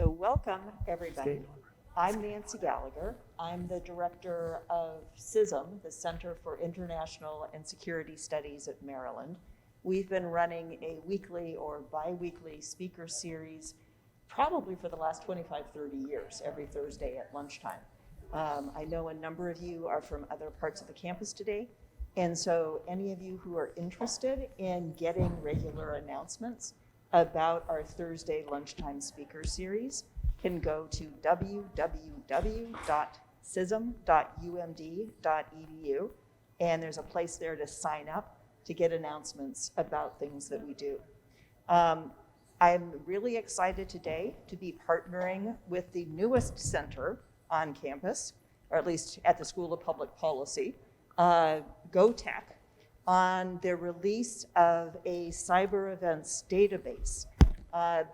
So welcome, everybody. I'm Nancy Gallagher. I'm the director of CISSM, the Center for International and Security Studies at Maryland. We've been running a weekly or bi-weekly speaker series probably for the last 25, 30 years, every Thursday at lunchtime. I know a number of you are from other parts of the campus today, and so any of you who are interested in getting regular announcements about our Thursday lunchtime speaker series can go to www.cissm.umd.edu, and there's a place there to sign up to get announcements about things that we do. I'm really excited today to be partnering with the newest center on campus, or at least at the School of Public Policy, GoTech, on the release of a cyber events database.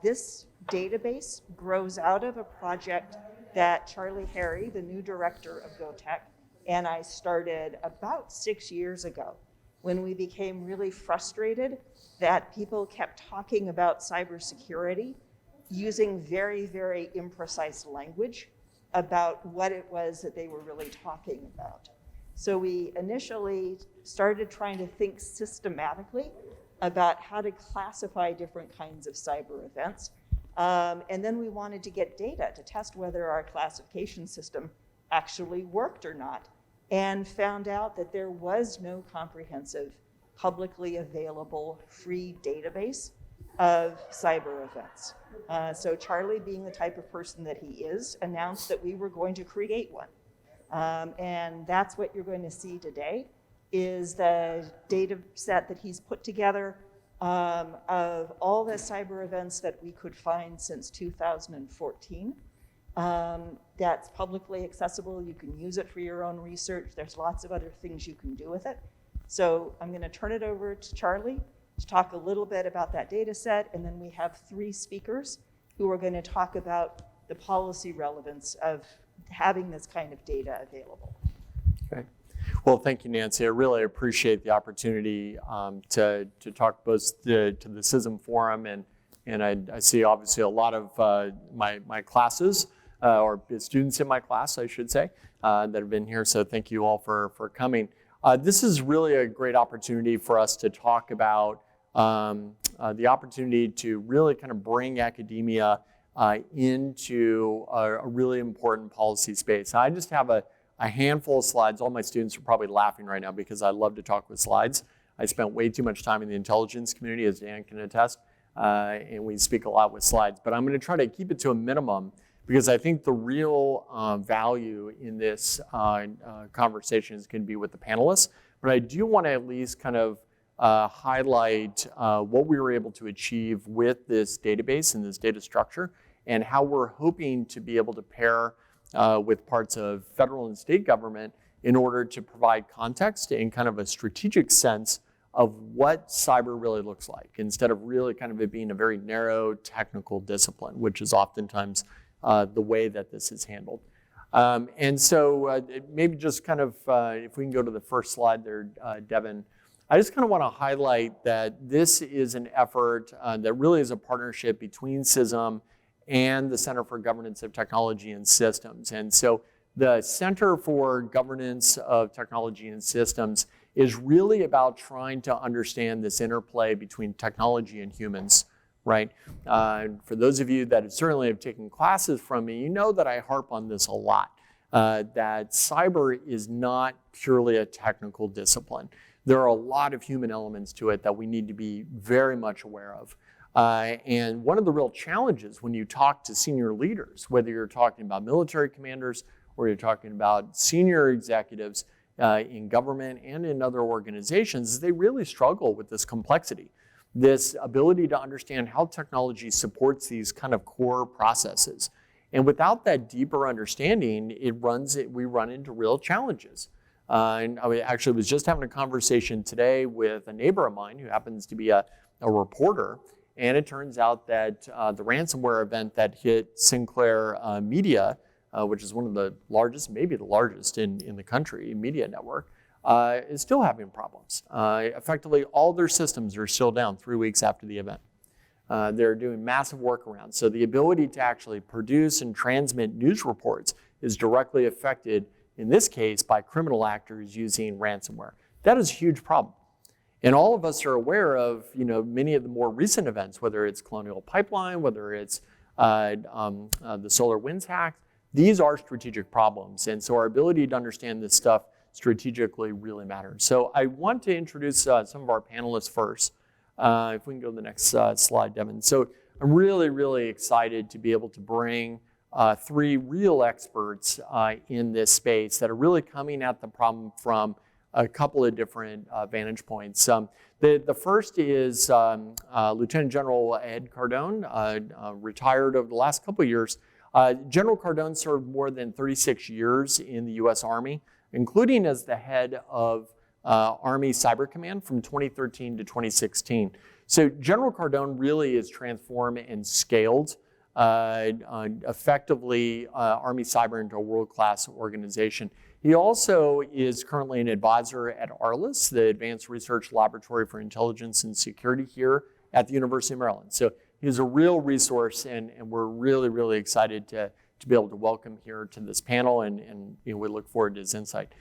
This database grows out of a project that Charlie Harry, the new director of GoTech, and I started about 6 years ago when we became really frustrated that people kept talking about cybersecurity using very, very imprecise language about what it was that they were really talking about. So we initially started trying to think systematically about how to classify different kinds of cyber events. And then we wanted to get data to test whether our classification system actually worked or not, and found out that there was no comprehensive, publicly available, free database of cyber events. So Charlie, being the type of person that he is, announced that we were going to create one. And that's what you're going to see today, is the data set that he's put together of all the cyber events that we could find since 2014. That's publicly accessible. You can use it for your own research. There's lots of other things you can do with it. So I'm going to turn it over to Charlie to talk a little bit about that data set, and then we have 3 speakers who are going to talk about the policy relevance of having this kind of data available. Okay. Well, thank you, Nancy. I really appreciate the opportunity to talk both to the CISSM forum, and I see obviously a lot of my classes, or students in my class, I should say, that have been here. So thank you all for coming. This is really a great opportunity for us to talk about the opportunity to really kind of bring academia into a really important policy space. I just have a handful of slides. All my students are probably laughing right now because I love to talk with slides. I spent way too much time in the intelligence community, as Dan can attest, and we speak a lot with slides. But I'm going to try to keep it to a minimum because I think the real value in this conversation is going to be with the panelists. But I do want to at least kind of highlight what we were able to achieve with this database and this data structure, and how we're hoping to be able to pair with parts of federal and state government in order to provide context in kind of a strategic sense of what cyber really looks like, instead of really kind of it being a very narrow technical discipline, which is oftentimes the way that this is handled. And so maybe just kind of, if we can go to the first slide there, Devin, I just kind of want to highlight that this is an effort that really is a partnership between CISSM and the Center for Governance of Technology and Systems. And so the Center for Governance of Technology and Systems is really about trying to understand this interplay between technology and humans, right? For those of you that certainly have taken classes from me, you know that I harp on this a lot, that cyber is not purely a technical discipline. There are a lot of human elements to it that we need to be very much aware of. And one of the real challenges when you talk to senior leaders, whether you're talking about military commanders or you're talking about senior executives in government and in other organizations, is they really struggle with this complexity, this ability to understand how technology supports these kind of core processes. And without that deeper understanding, we run into real challenges. And I actually was just having a conversation today with a neighbor of mine who happens to be a reporter, and it turns out that the ransomware event that hit Sinclair Media, which is one of the largest, maybe the largest in the country, media network, is still having problems. Effectively, all their systems are still down 3 weeks after the event. They're doing massive workarounds. So the ability to actually produce and transmit news reports is directly affected, in this case, by criminal actors using ransomware. That is a huge problem. And all of us are aware of, many of the more recent events, whether it's Colonial Pipeline, whether it's the SolarWinds hack. These are strategic problems. And so our ability to understand this stuff strategically really matters. So I want to introduce some of our panelists first. If we can go to the next slide, Devin. So I'm really, really excited to be able to bring three real experts in this space that are really coming at the problem from a couple of different vantage points. The first is Lieutenant General Ed Cardone, retired over the last couple of years. General Cardone served more than 36 years in the U.S. Army, including as the head of Army Cyber Command from 2013 to 2016. So General Cardone really has transformed and scaled effectively Army Cyber into a world-class organization. He also is currently an advisor at ARLIS, the Advanced Research Laboratory for Intelligence and Security here at the University of Maryland. So he's a real resource, and we're really, really excited to be able to welcome here to this panel, and we look forward to his insight.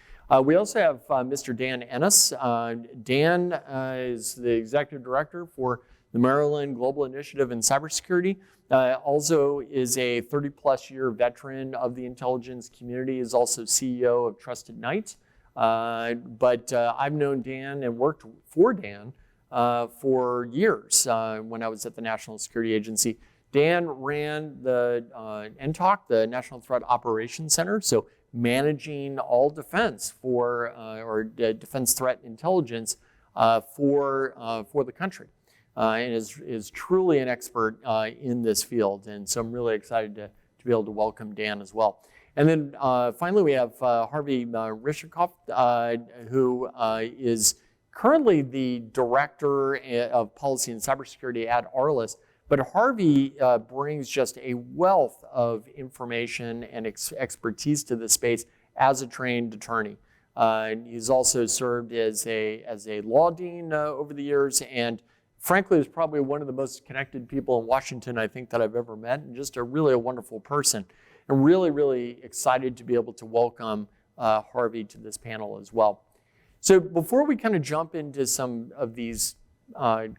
We also have Mr. Dan Ennis. Dan is the Executive Director for the Maryland Global Initiative in Cybersecurity. Also is a 30-plus year veteran of the intelligence community, is also CEO of Trusted Knights. But I've known Dan and worked for Dan for years when I was at the National Security Agency. Dan ran the NTOC, the National Threat Operations Center, so managing all defense for, or defense threat intelligence for the country. And is truly an expert in this field. And so I'm really excited to be able to welcome Dan as well. And then finally, we have Harvey Rishikoff, who is currently the Director of Policy and Cybersecurity at ARLIS. But Harvey brings just a wealth of information and expertise to this space as a trained attorney. He's also served as a law dean over the years, and frankly, is probably one of the most connected people in Washington, I think, that I've ever met, and just a wonderful person. And really, really excited to be able to welcome Harvey to this panel as well. So before we kind of jump into some of these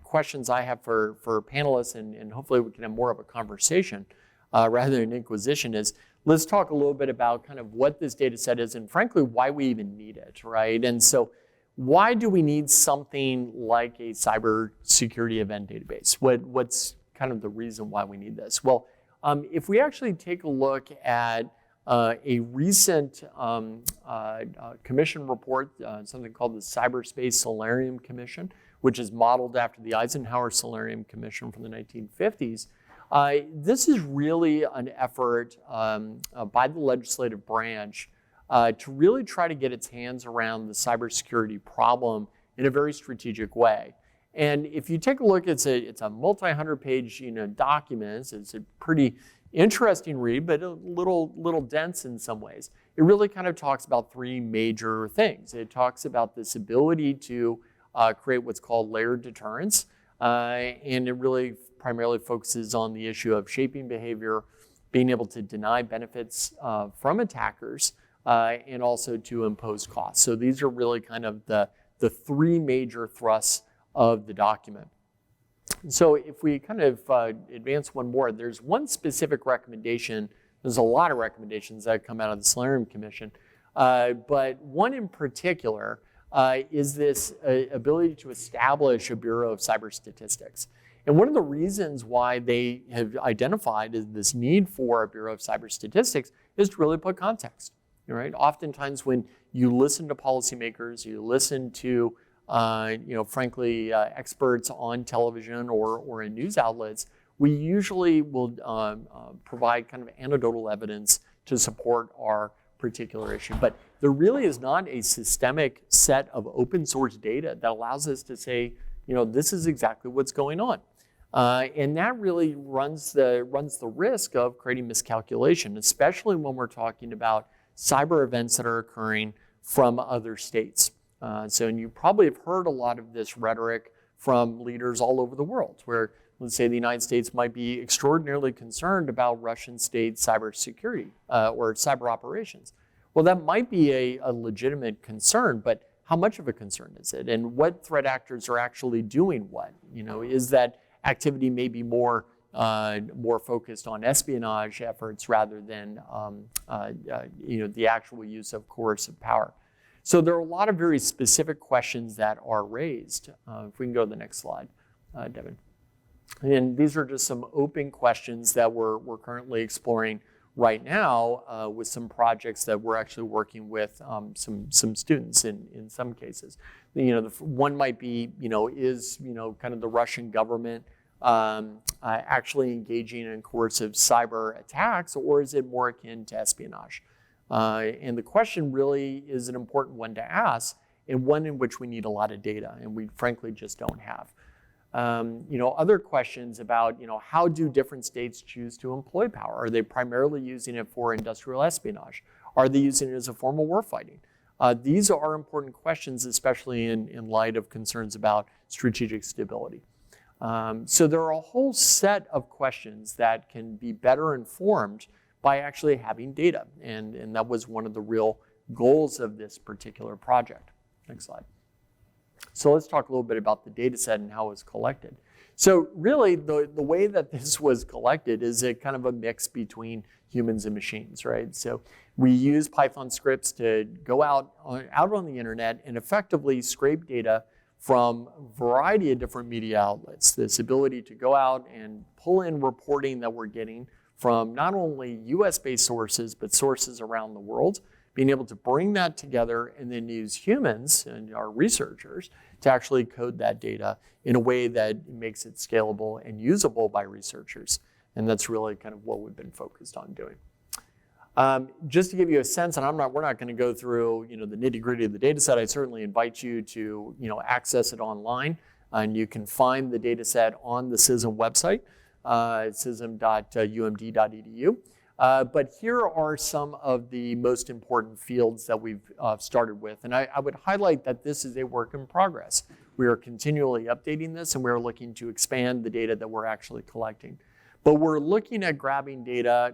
questions I have for panelists, and hopefully we can have more of a conversation rather than inquisition, is let's talk a little bit about kind of what this data set is and frankly why we even need it, right? And so why do we need something like a cybersecurity event database? What's kind of the reason why we need this? Well, if we actually take a look at a recent commission report, something called the Cyberspace Solarium Commission, which is modeled after the Eisenhower Solarium Commission from the 1950s, this is really an effort by the legislative branch to really try to get its hands around the cybersecurity problem in a very strategic way. And if you take a look, it's a multi-hundred-page document. It's a pretty interesting read, but a little dense in some ways. It really kind of talks about three major things. It talks about this ability to create what's called layered deterrence, and it really primarily focuses on the issue of shaping behavior, being able to deny benefits from attackers, and also to impose costs. So these are really kind of the three major thrusts of the document. So if we kind of advance one more, there's one specific recommendation. There's a lot of recommendations that come out of the Solarium Commission, but one in particular is this ability to establish a Bureau of Cyber Statistics. And one of the reasons why they have identified this need for a Bureau of Cyber Statistics is to really put context. Right? Oftentimes when you listen to policymakers, you listen to, frankly, experts on television or in news outlets, we usually will provide kind of anecdotal evidence to support our particular issue. But there really is not a systemic set of open source data that allows us to say, this is exactly what's going on. And that really runs the risk of creating miscalculation, especially when we're talking about cyber events that are occurring from other states. And you probably have heard a lot of this rhetoric from leaders all over the world, where let's say the United States might be extraordinarily concerned about Russian state cybersecurity or cyber operations. Well, that might be a legitimate concern, but how much of a concern is it? And what threat actors are actually doing what? Is that activity maybe more focused on espionage efforts rather than the actual use of coercive power? So there are a lot of very specific questions that are raised. If we can go to the next slide, Devin. And these are just some open questions that we're currently exploring right now with some projects that we're actually working with some students in some cases. One might be, is kind of the Russian government actually engaging in coercive cyber attacks, or is it more akin to espionage? And the question really is an important one to ask, and one in which we need a lot of data, and we frankly just don't have. Other questions about, how do different states choose to employ power? Are they primarily using it for industrial espionage? Are they using it as a form of warfighting? These are important questions, especially in light of concerns about strategic stability. So there are a whole set of questions that can be better informed by actually having data. And that was one of the real goals of this particular project. Next slide. So let's talk a little bit about the data set and how it was collected. So really, the way that this was collected is a kind of a mix between humans and machines, right? So we use Python scripts to go out on the internet and effectively scrape data from a variety of different media outlets. This ability to go out and pull in reporting that we're getting from not only US-based sources, but sources around the world, being able to bring that together and then use humans and our researchers to actually code that data in a way that makes it scalable and usable by researchers. And that's really kind of what we've been focused on doing. Just to give you a sense, and we're not going to go through the nitty-gritty of the data set. I certainly invite you to access it online, and you can find the data set on the CISSM website, CISSM.umd.edu. But here are some of the most important fields that we've started with. And I would highlight that this is a work in progress. We are continually updating this, and we're looking to expand the data that we're actually collecting. But we're looking at grabbing data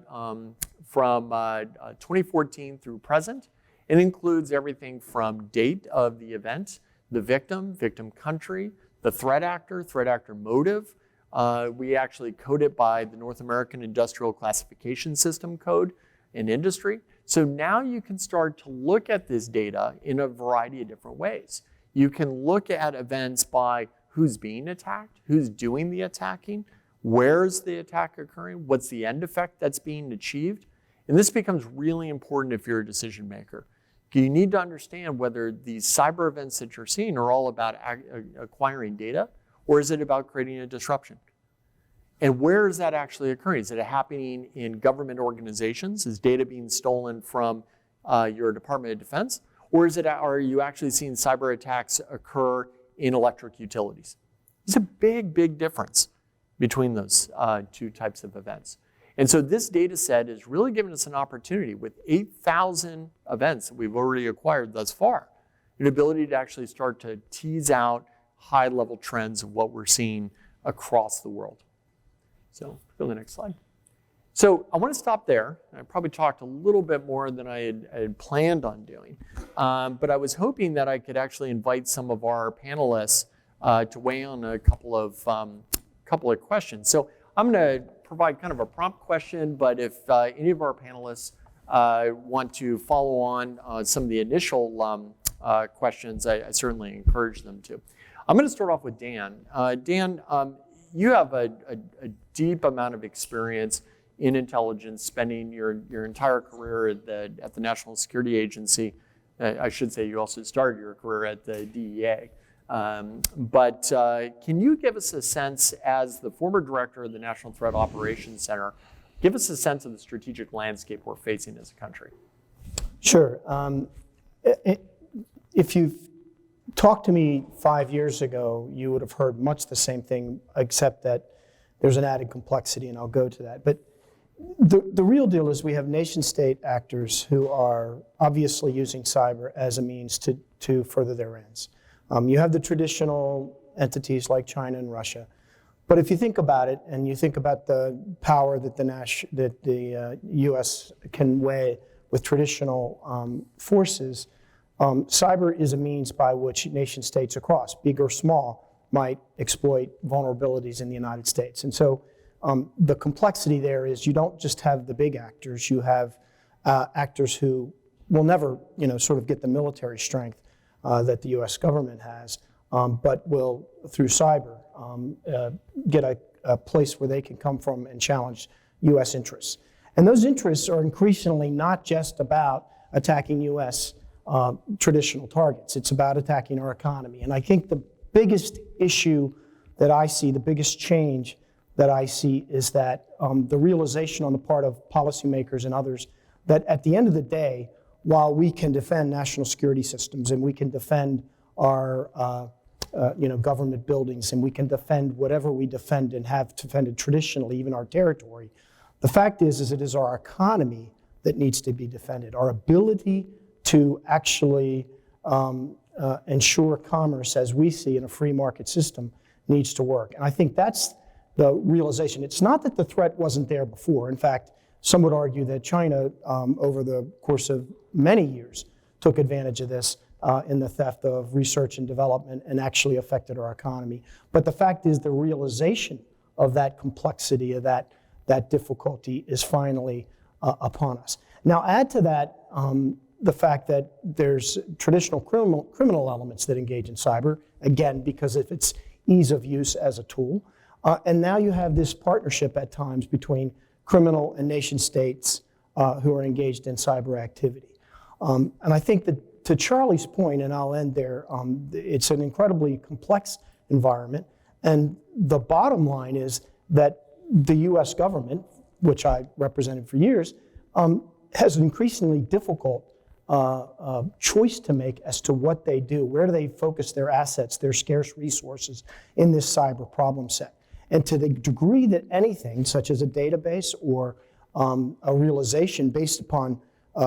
from 2014 through present. It includes everything from date of the event, the victim country, the threat actor motive. We actually code it by the North American Industrial Classification System code in industry. So now you can start to look at this data in a variety of different ways. You can look at events by who's being attacked, who's doing the attacking, where's the attack occurring, what's the end effect that's being achieved. And this becomes really important if you're a decision maker. You need to understand whether these cyber events that you're seeing are all about acquiring data, or is it about creating a disruption? And where is that actually occurring? Is it happening in government organizations? Is data being stolen from your Department of Defense? Or are you actually seeing cyber attacks occur in electric utilities? There's a big, big difference between those two types of events. And so this data set is really giving us an opportunity with 8,000 events that we've already acquired thus far, an ability to actually start to tease out high-level trends of what we're seeing across the world. So go to the next slide. So I want to stop there. I probably talked a little bit more than I had planned on doing, but I was hoping that I could actually invite some of our panelists to weigh on a couple of questions. So I'm going to provide kind of a prompt question, but if any of our panelists want to follow on some of the initial questions, I certainly encourage them to. I'm going to start off with Dan. Dan, you have a deep amount of experience in intelligence, spending your entire career at the National Security Agency. I should say you also started your career at the DEA. But can you give us a sense, as the former director of the National Threat Operations Center, give us a sense of the strategic landscape we're facing as a country? Sure. If you've talked to me 5 years ago, you would have heard much the same thing, except that there's an added complexity, and I'll go to that. But the real deal is we have nation-state actors who are obviously using cyber as a means to further their ends. You have the traditional entities like China and Russia, But if you think about it, and you think about the power that the U.S. can weigh with traditional forces, cyber is a means by which nation states across, big or small, might exploit vulnerabilities in the United States. And so the complexity there is you don't just have the big actors, you have actors who will never, sort of get the military strength that the U.S. government has, but will, through cyber, get a place where they can come from and challenge U.S. interests. And those interests are increasingly not just about attacking U.S. Traditional targets. It's about attacking our economy. And I think the biggest issue that I see, the biggest change that I see is that the realization on the part of policymakers and others that at the end of the day, while we can defend national security systems and we can defend our government buildings and we can defend whatever we defend and have defended traditionally, even our territory, the fact is it is our economy that needs to be defended. Our ability to actually ensure commerce as we see in a free market system needs to work. And I think that's the realization. It's not that the threat wasn't there before. In fact, some would argue that China, over the course of many years, took advantage of this in the theft of research and development and actually affected our economy. But the fact is the realization of that complexity, of that difficulty is finally upon us. Now add to that the fact that there's traditional criminal elements that engage in cyber, again, because of its ease of use as a tool. And now you have this partnership at times between criminal and nation states who are engaged in cyber activity. And I think that to Charlie's point, and I'll end there, it's an incredibly complex environment. And the bottom line is that the US government, which I represented for years, has an increasingly difficult choice to make as to what they do. Where do they focus their assets, their scarce resources in this cyber problem set? And to the degree that anything, such as a database or a realization based upon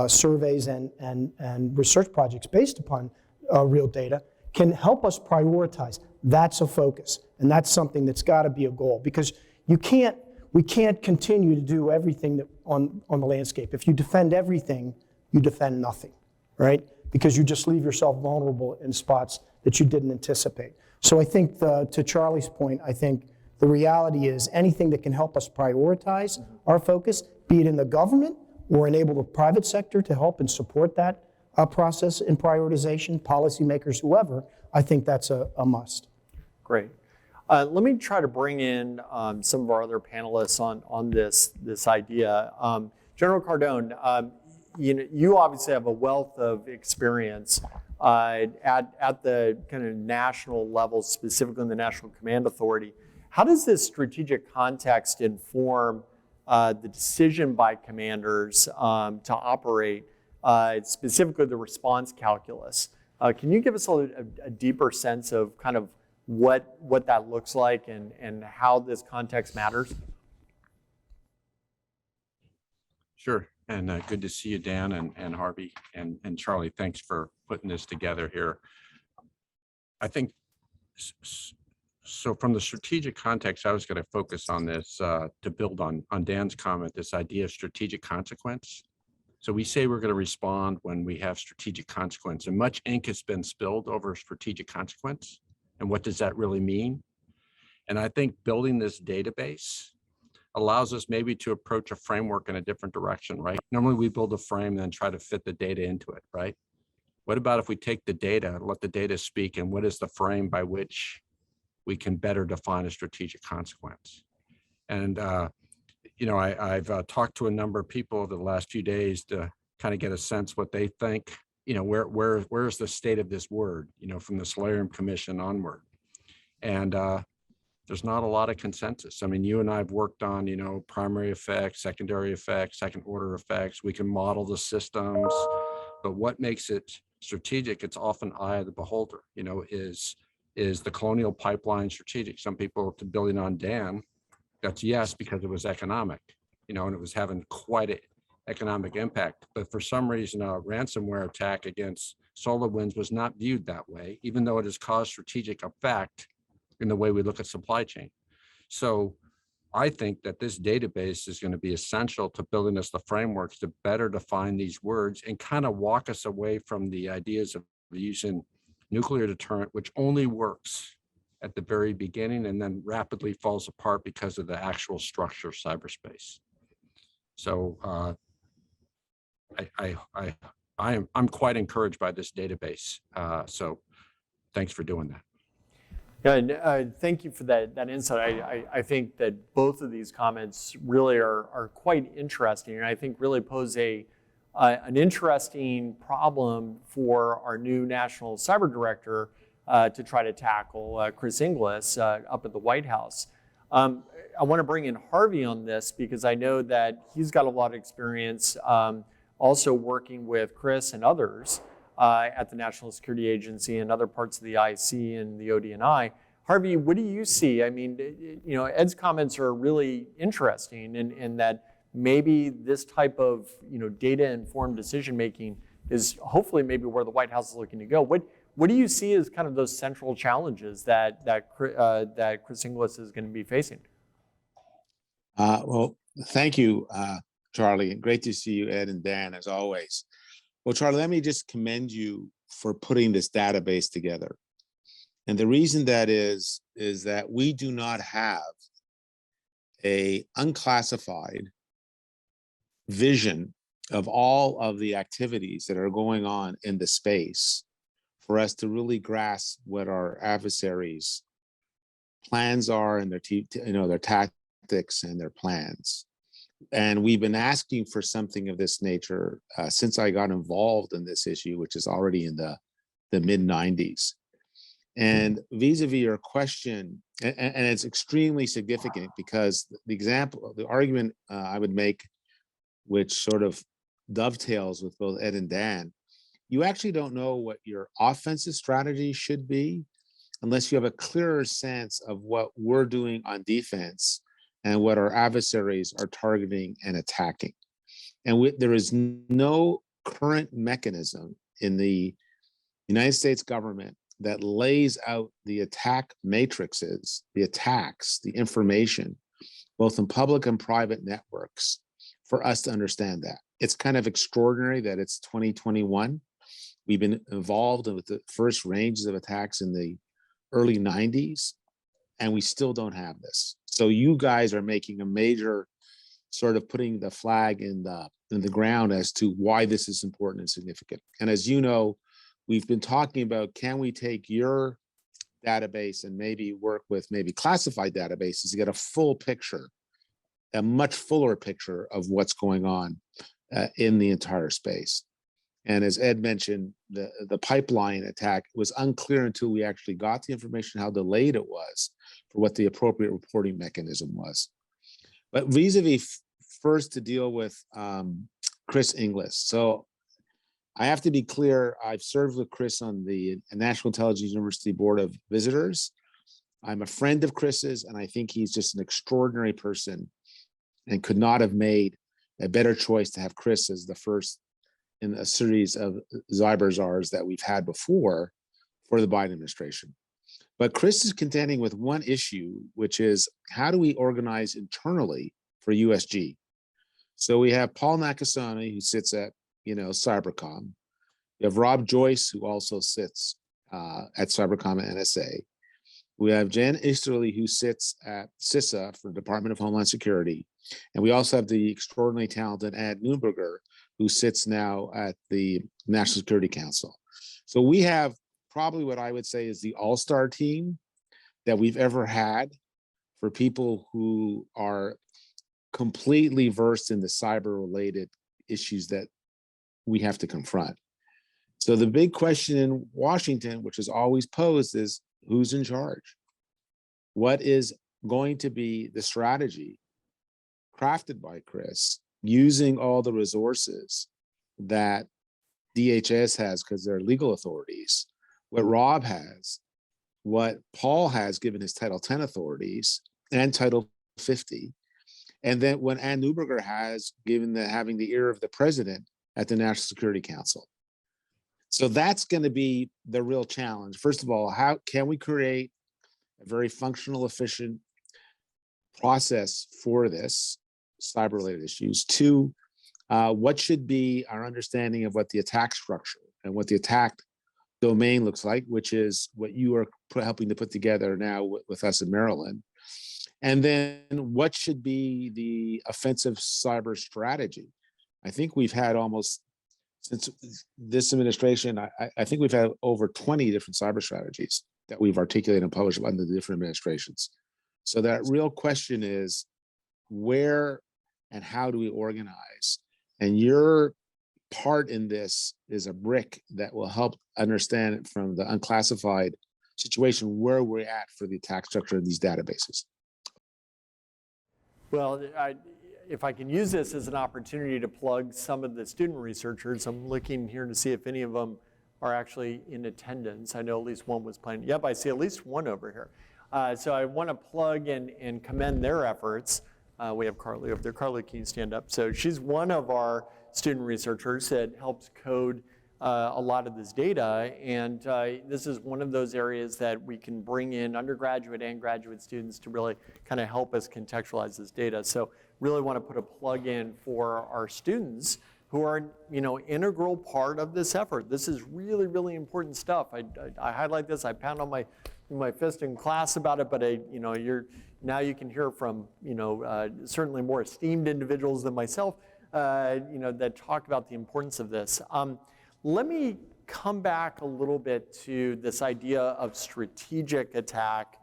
surveys and research projects based upon real data, can help us prioritize, that's a focus. And that's something that's got to be a goal, because we can't continue to do everything that on the landscape. If you defend everything, you defend nothing, right? Because you just leave yourself vulnerable in spots that you didn't anticipate. So I think to Charlie's point, I think the reality is anything that can help us prioritize our focus, be it in the government or enable the private sector to help and support that process in prioritization, policymakers, whoever, I think that's a must. Great. Let me try to bring in some of our other panelists on this idea. General Cardone, you obviously have a wealth of experience at the kind of national level, specifically in the National Command Authority. How does this strategic context inform the decision by commanders to operate, specifically the response calculus? Can you give us a deeper sense of kind of what that looks like and how this context matters? Sure, and good to see you, Dan and Harvey and Charlie. Thanks for putting this together here. I think, so from the strategic context, I was going to focus on this to build on Dan's comment, this idea of strategic consequence. So we say we're going to respond when we have strategic consequence, and much ink has been spilled over strategic consequence. And what does that really mean? And I think building this database allows us maybe to approach a framework in a different direction, right? Normally we build a frame and then try to fit the data into it, right? What about if we take the data, let the data speak, and what is the frame by which we can better define a strategic consequence? And I've talked to a number of people over the last few days to kind of get a sense what they think. Where's the state of this word? From the Solarium Commission onward, and there's not a lot of consensus. I mean, you and I have worked on primary effects, secondary effects, second order effects. We can model the systems, but what makes it strategic? It's often eye of the beholder. Is the colonial pipeline strategic? Some people, to building on Dan, that's yes, because it was economic, and it was having quite an economic impact. But for some reason, a ransomware attack against SolarWinds was not viewed that way, even though it has caused strategic effect in the way we look at supply chain. So I think that this database is going to be essential to building us the frameworks to better define these words and kind of walk us away from the ideas of using nuclear deterrent, which only works at the very beginning and then rapidly falls apart because of the actual structure of cyberspace. So I'm quite encouraged by this database. So thanks for doing that. Yeah, and thank you for that insight. I think that both of these comments really are quite interesting, and I think really pose an interesting problem for our new national cyber director to try to tackle, Chris Inglis, up at the White House. I want to bring in Harvey on this because I know that he's got a lot of experience also working with Chris and others at the National Security Agency and other parts of the IC and the ODNI. Harvey, what do you see? I mean, you know, Ed's comments are really interesting in that maybe this type of, you know, data-informed decision-making is hopefully maybe where the White House is looking to go. What do you see as kind of those central challenges that Chris Inglis is going to be facing? Well, thank you, Charlie. Great to see you, Ed and Dan, as always. Well, Charlie, let me just commend you for putting this database together. And the reason that is that we do not have an unclassified vision of all of the activities that are going on in the space for us to really grasp what our adversaries' plans are and their tactics and their plans. And we've been asking for something of this nature since I got involved in this issue, which is already in the mid-90s. And vis-a-vis your question, and it's extremely significant because the argument I would make, which sort of dovetails with both Ed and Dan, you actually don't know what your offensive strategy should be unless you have a clearer sense of what we're doing on defense and what our adversaries are targeting and attacking. And there is no current mechanism in the United States government that lays out the attack matrices, the attacks, the information, both in public and private networks, for us to understand that. It's kind of extraordinary that it's 2021. We've been involved with the first ranges of attacks in the early 90s, and we still don't have this. So you guys are making a major sort of putting the flag in the ground as to why this is important and significant. And as you know, we've been talking about, can we take your database and maybe work with maybe classified databases to get a full picture, a much fuller picture of what's going on in the entire space. And as Ed mentioned, the pipeline attack was unclear until we actually got the information, how delayed it was for what the appropriate reporting mechanism was. But vis-a-vis first to deal with Chris Inglis. So I have to be clear, I've served with Chris on the National Intelligence University Board of Visitors. I'm a friend of Chris's, and I think he's just an extraordinary person and could not have made a better choice to have Chris as the first in a series of cyberczars that we've had before for the Biden administration. But Chris is contending with one issue, which is how do we organize internally for USG? So we have Paul Nakasone, who sits at Cybercom. You have Rob Joyce, who also sits at Cybercom and NSA. We have Jan Easterly, who sits at CISSA for the Department of Homeland Security. And we also have the extraordinarily talented Ad Neuberger, who sits now at the National Security Council. So we have probably what I would say is the all-star team that we've ever had for people who are completely versed in the cyber-related issues that we have to confront. So the big question in Washington, which is always posed, is who's in charge? What is going to be the strategy crafted by Chris using all the resources that DHS has because they're legal authorities, what Rob has, what Paul has given his Title 10 authorities and Title 50, and then what Ann Neuberger has given having the ear of the president at the National Security Council. So that's going to be the real challenge. First of all, how can we create a very functional, efficient process for this cyber-related issues. Two, what should be our understanding of what the attack structure and what the attack domain looks like, which is what you are helping to put together now with us in Maryland. And then what should be the offensive cyber strategy? I think we've had almost, since this administration, I think we've had over 20 different cyber strategies that we've articulated and published under the different administrations. So that real question is, where and how do we organize? And your part in this is a brick that will help understand it from the unclassified situation where we're at for the attack structure in these databases. Well, if I can use this as an opportunity to plug some of the student researchers, I'm looking here to see if any of them are actually in attendance. I know at least one was planning. Yep, I see at least one over here. So I want to plug and commend their efforts. We have Carly over there. Carly, can you stand up? So she's one of our student researchers that helps code a lot of this data. And this is one of those areas that we can bring in undergraduate and graduate students to really kind of help us contextualize this data. So really want to put a plug in for our students who are, integral part of this effort. This is really, really important stuff. I highlight this. I pound on my fist in class about it, but now you can hear from, certainly more esteemed individuals than myself, that talk about the importance of this. Let me come back a little bit to this idea of strategic attack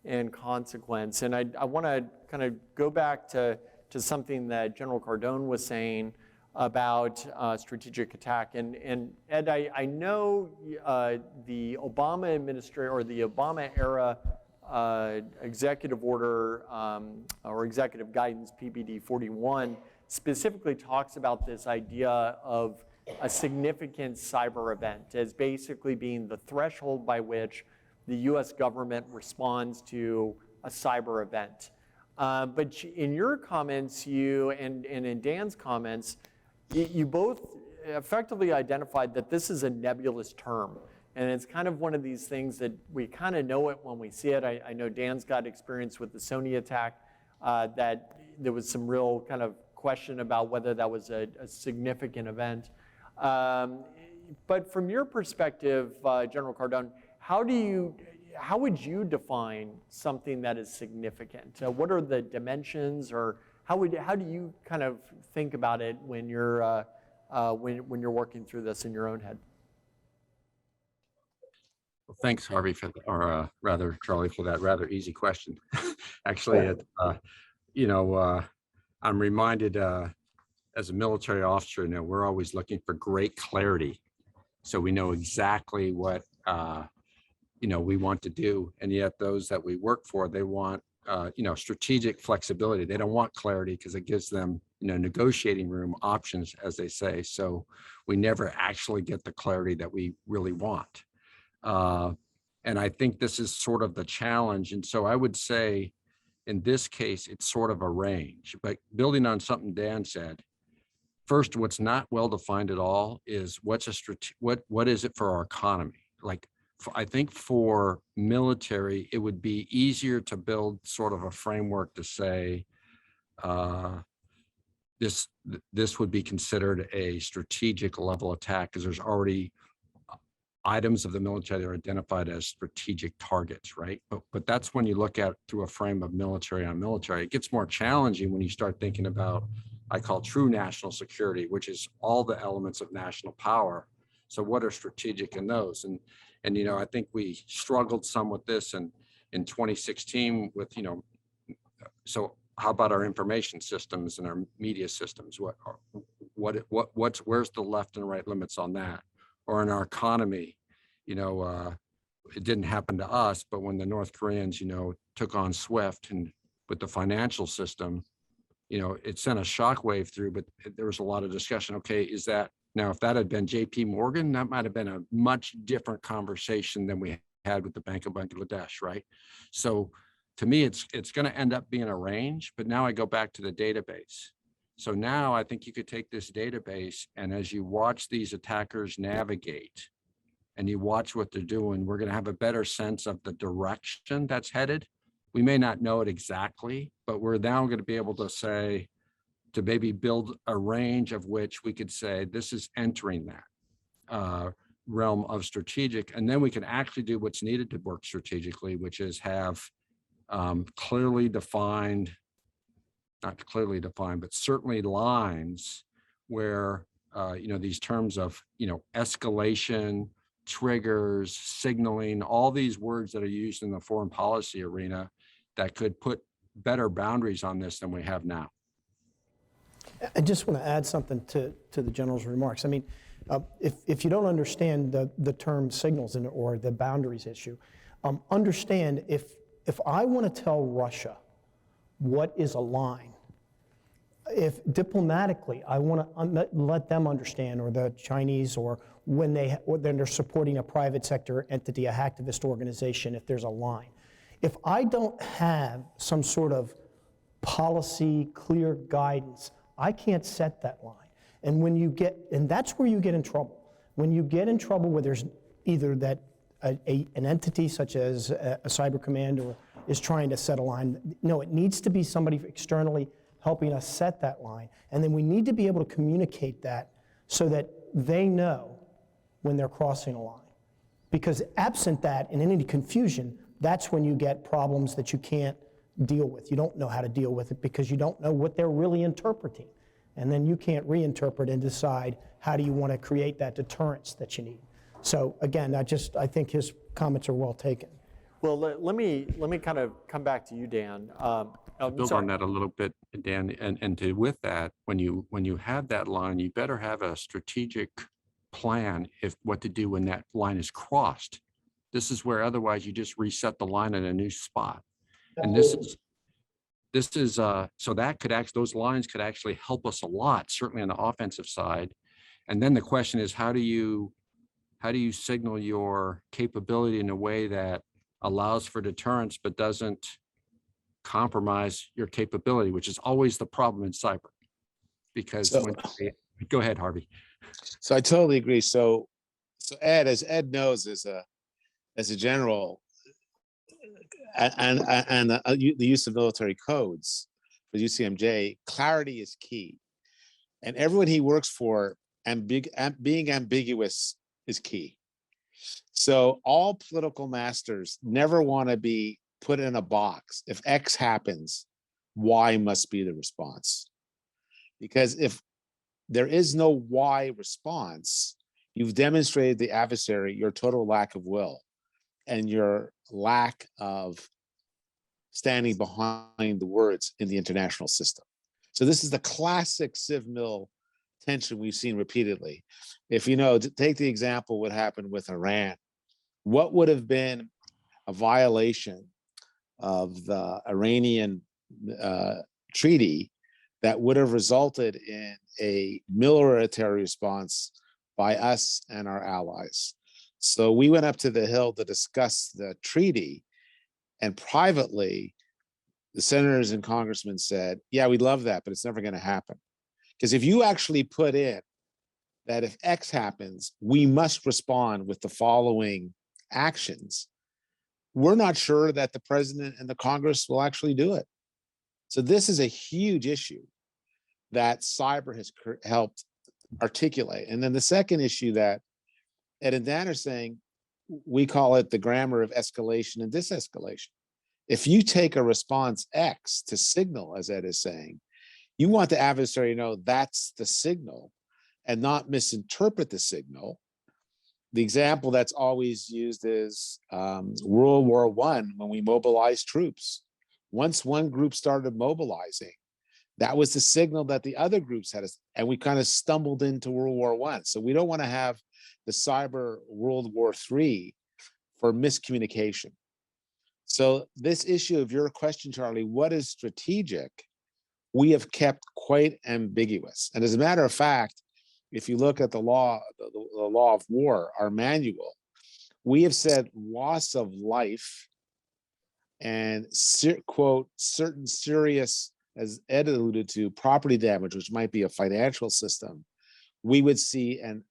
and consequence. And I want to kind of go back to something that General Cardone was saying about strategic attack. And Ed, I know the Obama administration or the Obama era executive order or executive guidance, PBD 41, specifically talks about this idea of a significant cyber event as basically being the threshold by which the US government responds to a cyber event. But in your comments, and in Dan's comments, you both effectively identified that this is a nebulous term. And it's kind of one of these things that we kind of know it when we see it. I know Dan's got experience with the Sony attack, that there was some real kind of question about whether that was a significant event. But from your perspective, General Cardone, how would you define something that is significant? What are the dimensions, or how do you kind of think about it when you're working through this in your own head? Well, thanks, Harvey, or rather Charlie, for that rather easy question. Actually, I'm reminded as a military officer, we're always looking for great clarity, so we know exactly what we want to do. And yet those that we work for, they want strategic flexibility. They don't want clarity because it gives them negotiating room, options, as they say. So we never actually get the clarity that we really want. And I think this is sort of the challenge. And so I would say in this case, it's sort of a range. But building on something Dan said, first, what's not well defined at all is what is it for our economy? Like, I think for military, it would be easier to build sort of a framework to say this would be considered a strategic level attack because there's already items of the military that are identified as strategic targets, right? But that's when you look at through a frame of military on military. It gets more challenging when you start thinking about, I call true national security, which is all the elements of national power. So what are strategic in those? And I think we struggled some with this in 2016 with, so how about our information systems and our media systems? Where's the left and right limits on that? Or in our economy, it didn't happen to us, but when the North Koreans, took on SWIFT and with the financial system, it sent a shockwave through, but there was a lot of discussion. Okay, is that, now if that had been JP Morgan, that might have been a much different conversation than we had with the Bank of Bangladesh, right? So to me, it's going to end up being a range, but now I go back to the database. So now I think you could take this database, and as you watch these attackers navigate and you watch what they're doing, we're going to have a better sense of the direction that's headed. We may not know it exactly, but we're now going to be able to say, to maybe build a range of which we could say, this is entering that realm of strategic. And then we can actually do what's needed to work strategically, which is have clearly defined, not clearly defined, but certainly lines where, these terms of, escalation, triggers, signaling, all these words that are used in the foreign policy arena that could put better boundaries on this than we have now. I just want to add something to the general's remarks. I mean, if you don't understand the term signals or the boundaries issue, understand if I want to tell Russia what is a line, if diplomatically I want to let them understand, or the Chinese, or when they're supporting a private sector entity, a hacktivist organization, if there's a line, if I don't have some sort of policy, clear guidance, I can't set that line. And that's where you get in trouble. When you get in trouble where there's either that an entity such as a cyber command is trying to set a line, no, it needs to be somebody externally helping us set that line. And then we need to be able to communicate that so that they know when they're crossing a line. Because absent that and any confusion, that's when you get problems that you can't deal with. You don't know how to deal with it because you don't know what they're really interpreting. And then you can't reinterpret and decide how do you want to create that deterrence that you need. So again, I think his comments are well taken. Well, let me kind of come back to you, Dan. Build on that a little bit, Dan, and with that, when you have that line, you better have a strategic plan what to do when that line is crossed. This is where otherwise you just reset the line in a new spot. And this is so that could those lines could actually help us a lot, certainly on the offensive side. And then the question is, how do you signal your capability in a way that allows for deterrence but doesn't compromise your capability, which is always the problem in cyber. Because go ahead, Harvey. So I totally agree. So Ed, as Ed knows, as a general, and the use of military codes for UCMJ, clarity is key. And everyone he works for, being ambiguous is key. So all political masters never want to be put in a box. If X happens, Y must be the response. Because if there is no Y response, you've demonstrated the adversary your total lack of will and your lack of standing behind the words in the international system. So this is the classic civ-mil tension we've seen repeatedly. If take the example what happened with Iran, what would have been a violation of the Iranian treaty that would have resulted in a military response by us and our allies. So we went up to the Hill to discuss the treaty, and privately, the senators and congressmen said, yeah, we'd love that, but it's never going to happen. Because if you actually put in that if X happens, we must respond with the following actions, we're not sure that the president and the Congress will actually do it. So this is a huge issue that cyber has helped articulate. And then the second issue that Ed and Dan are saying, we call it the grammar of escalation and disescalation. If you take a response X to signal, as Ed is saying, you want the adversary to know that's the signal and not misinterpret the signal. The example that's always used is World War I, when we mobilized troops. Once one group started mobilizing, that was the signal that the other groups had, and we kind of stumbled into World War I. So we don't want to have the cyber World War III for miscommunication. So this issue of your question, Charlie, what is strategic, we have kept quite ambiguous. And as a matter of fact, if you look at the law of war, our manual, we have said loss of life and quote, certain serious, as Ed alluded to, property damage, which might be a financial system, we would see and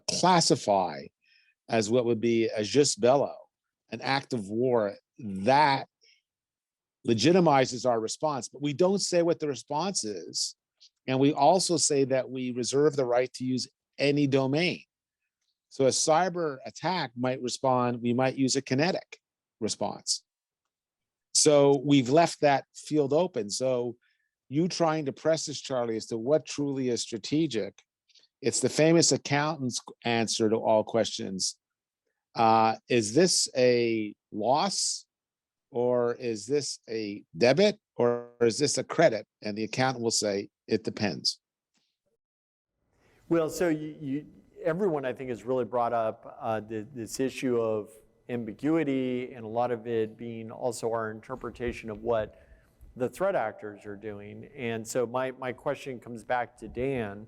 classify as what would be a jus bello, an act of war, that legitimizes our response, but we don't say what the response is. And we also say that we reserve the right to use any domain. So a cyber attack might respond, we might use a kinetic response. So we've left that field open. So you trying to press us, Charlie, as to what truly is strategic, it's the famous accountant's answer to all questions. Is this a loss, or is this a debit, or is this a credit? And the accountant will say, it depends. Well, so everyone, I think, has really brought up this issue of ambiguity, and a lot of it being also our interpretation of what the threat actors are doing. And so my question comes back to Dan,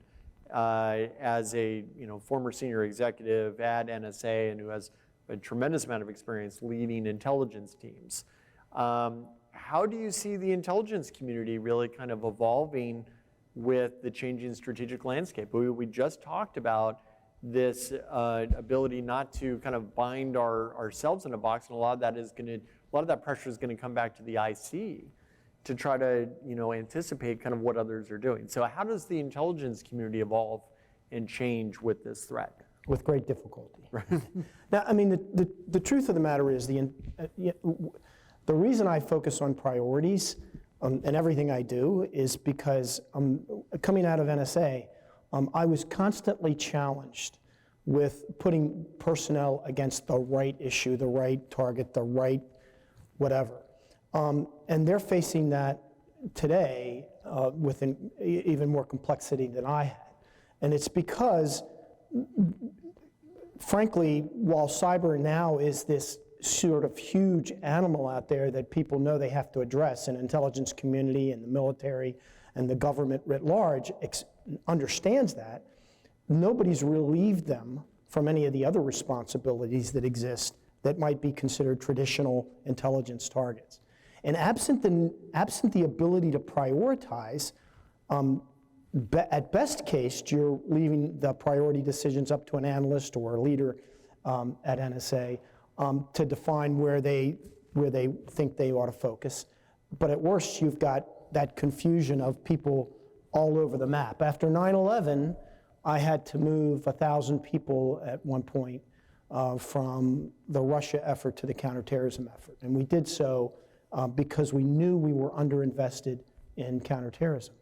as a former senior executive at NSA and who has a tremendous amount of experience leading intelligence teams. How do you see the intelligence community really kind of evolving with the changing strategic landscape? We just talked about this ability not to kind of bind ourselves in a box, and a lot of that pressure is going to come back to the IC to try to anticipate kind of what others are doing. So how does the intelligence community evolve and change with this threat? With great difficulty. Now, I mean, the truth of the matter is the reason I focus on priorities and everything I do is because coming out of NSA, I was constantly challenged with putting personnel against the right issue, the right target, the right whatever. And they're facing that today with even more complexity than I had. And it's because, frankly, while cyber now is this sort of huge animal out there that people know they have to address, and intelligence community and the military and the government writ large understands that, nobody's relieved them from any of the other responsibilities that exist that might be considered traditional intelligence targets. And absent the ability to prioritize, at best case, you're leaving the priority decisions up to an analyst or a leader at NSA to define where they think they ought to focus. But at worst, you've got that confusion of people all over the map. After 9/11, I had to move 1,000 people at one point from the Russia effort to the counterterrorism effort. And we did so because we knew we were underinvested in counterterrorism.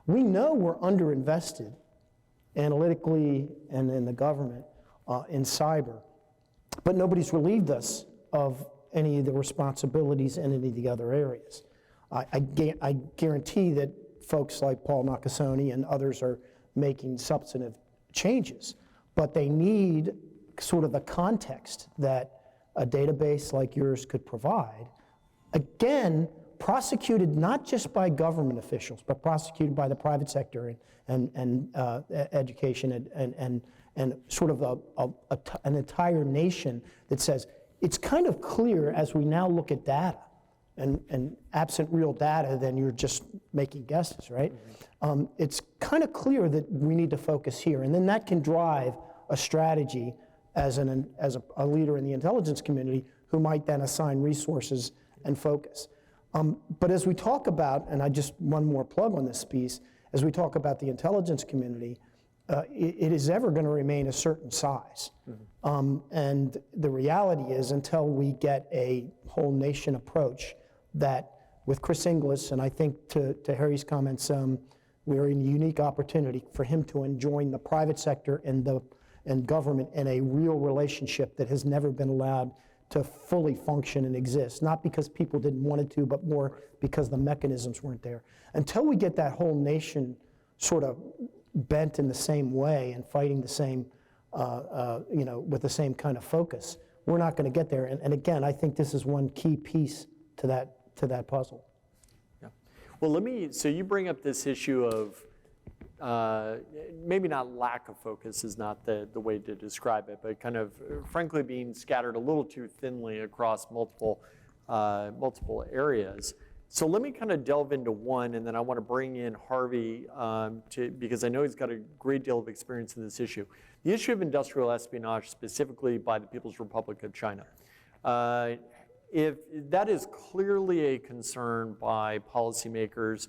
We know we're underinvested analytically and in the government in cyber, but nobody's relieved us of any of the responsibilities in any of the other areas. I guarantee that folks like Paul Nakasone and others are making substantive changes, but they need sort of the context that a database like yours could provide. Again, prosecuted not just by government officials, but prosecuted by the private sector and education and sort of an entire nation that says, it's kind of clear as we now look at data, and absent real data, then you're just making guesses, right? It's kind of clear that we need to focus here, and then that can drive a strategy as a leader in the intelligence community who might then assign resources and focus. But as we talk about, and I just one more plug on this piece, as we talk about the intelligence community, it is ever going to remain a certain size. And the reality is, until we get a whole nation approach that with Chris Inglis, and I think to Harry's comments, we're in a unique opportunity for him to join the private sector and government in a real relationship that has never been allowed to fully function and exist, not because people didn't want it to, but more because the mechanisms weren't there. Until we get that whole nation sort of bent in the same way and fighting the same, with the same kind of focus, we're not going to get there. And again, I think this is one key piece to that puzzle. Yeah. Well, so you bring up this issue of maybe not lack of focus is not the way to describe it, but kind of frankly being scattered a little too thinly across multiple areas. So let me kind of delve into one, and then I want to bring in Harvey because I know he's got a great deal of experience in this issue. The issue of industrial espionage, specifically by the People's Republic of China. If that is clearly a concern by policymakers,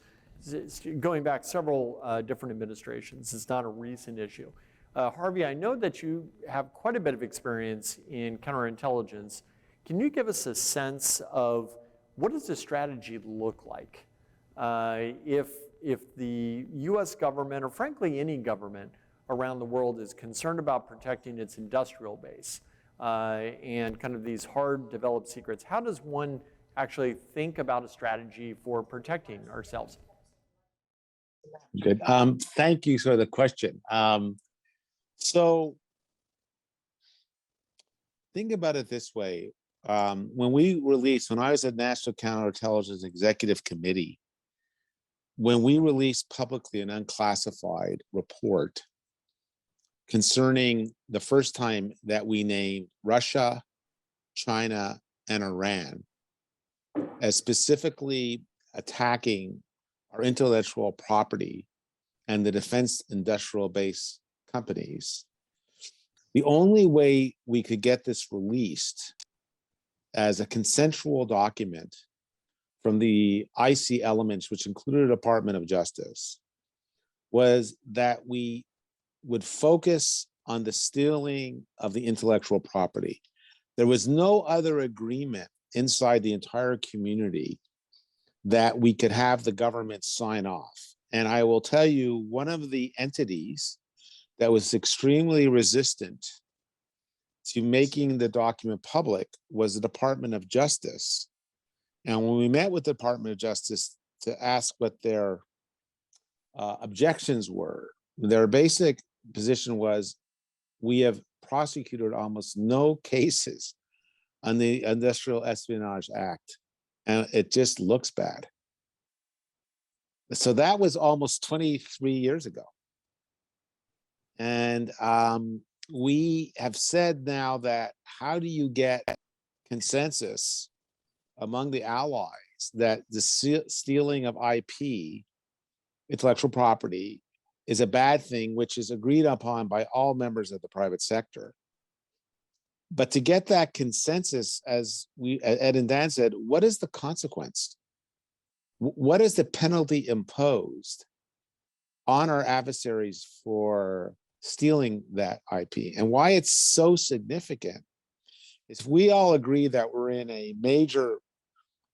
going back several different administrations, it's not a recent issue. Harvey, I know that you have quite a bit of experience in counterintelligence. Can you give us a sense of what does the strategy look like if the US government, or frankly any government around the world, is concerned about protecting its industrial base and kind of these hard developed secrets? How does one actually think about a strategy for protecting ourselves? Good. Thank you for the question. So think about it this way. When I was at National Counterintelligence Executive Committee, when we released publicly an unclassified report concerning the first time that we named Russia, China, and Iran as specifically attacking our intellectual property and the defense industrial base companies, the only way we could get this released as a consensual document from the IC elements, which included the Department of Justice, was that we would focus on the stealing of the intellectual property. There was no other agreement inside the entire community that we could have the government sign off. And I will tell you, one of the entities that was extremely resistant to making the document public was the Department of Justice. And when we met with the Department of Justice to ask what their objections were, their basic position was, we have prosecuted almost no cases on the Industrial Espionage Act, and it just looks bad. So that was almost 23 years ago. And we have said now that how do you get consensus among the allies that the stealing of IP, intellectual property, is a bad thing, which is agreed upon by all members of the private sector. But to get that consensus, as Ed and Dan said, what is the consequence? What is the penalty imposed on our adversaries for stealing that IP? And why it's so significant is if we all agree that we're in a major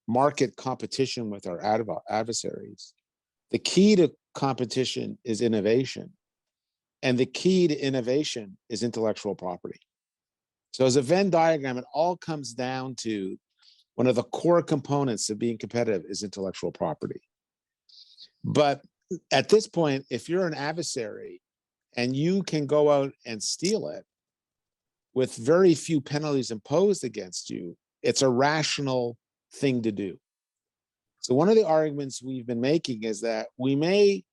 market competition with our adversaries, the key to competition is innovation. And the key to innovation is intellectual property. So as a Venn diagram, it all comes down to one of the core components of being competitive is intellectual property. But at this point, if you're an adversary and you can go out and steal it with very few penalties imposed against you, it's a rational thing to do. So one of the arguments we've been making is that we may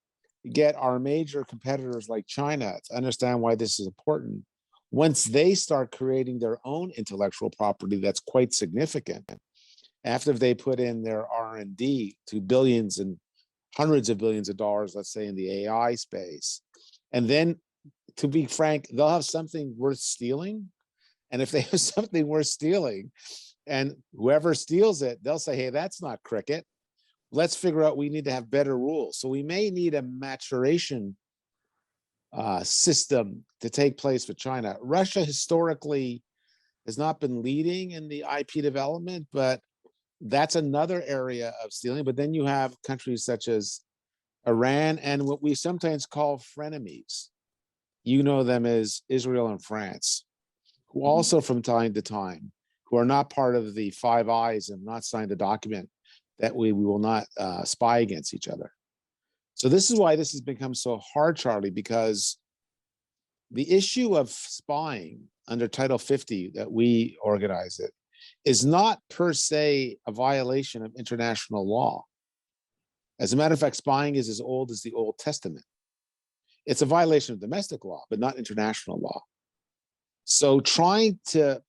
get our major competitors like China to understand why this is important once they start creating their own intellectual property that's quite significant, after they put in their R&D to billions and hundreds of billions of dollars, let's say in the AI space. And then, to be frank, they'll have something worth stealing. And if they have something worth stealing and whoever steals it, they'll say, hey, that's not cricket. Let's figure out, we need to have better rules. So we may need a maturation system to take place for China. Russia historically has not been leading in the IP development, but that's another area of stealing. But then you have countries such as Iran and what we sometimes call frenemies. You know them as Israel and France, who also from time to time, who are not part of the Five Eyes and not signed a document that we will not spy against each other. So this is why this has become so hard, Charlie, because the issue of spying under Title 50 that we organize it is not per se a violation of international law. As a matter of fact, spying is as old as the Old Testament. It's a violation of domestic law, but not international law. So trying to,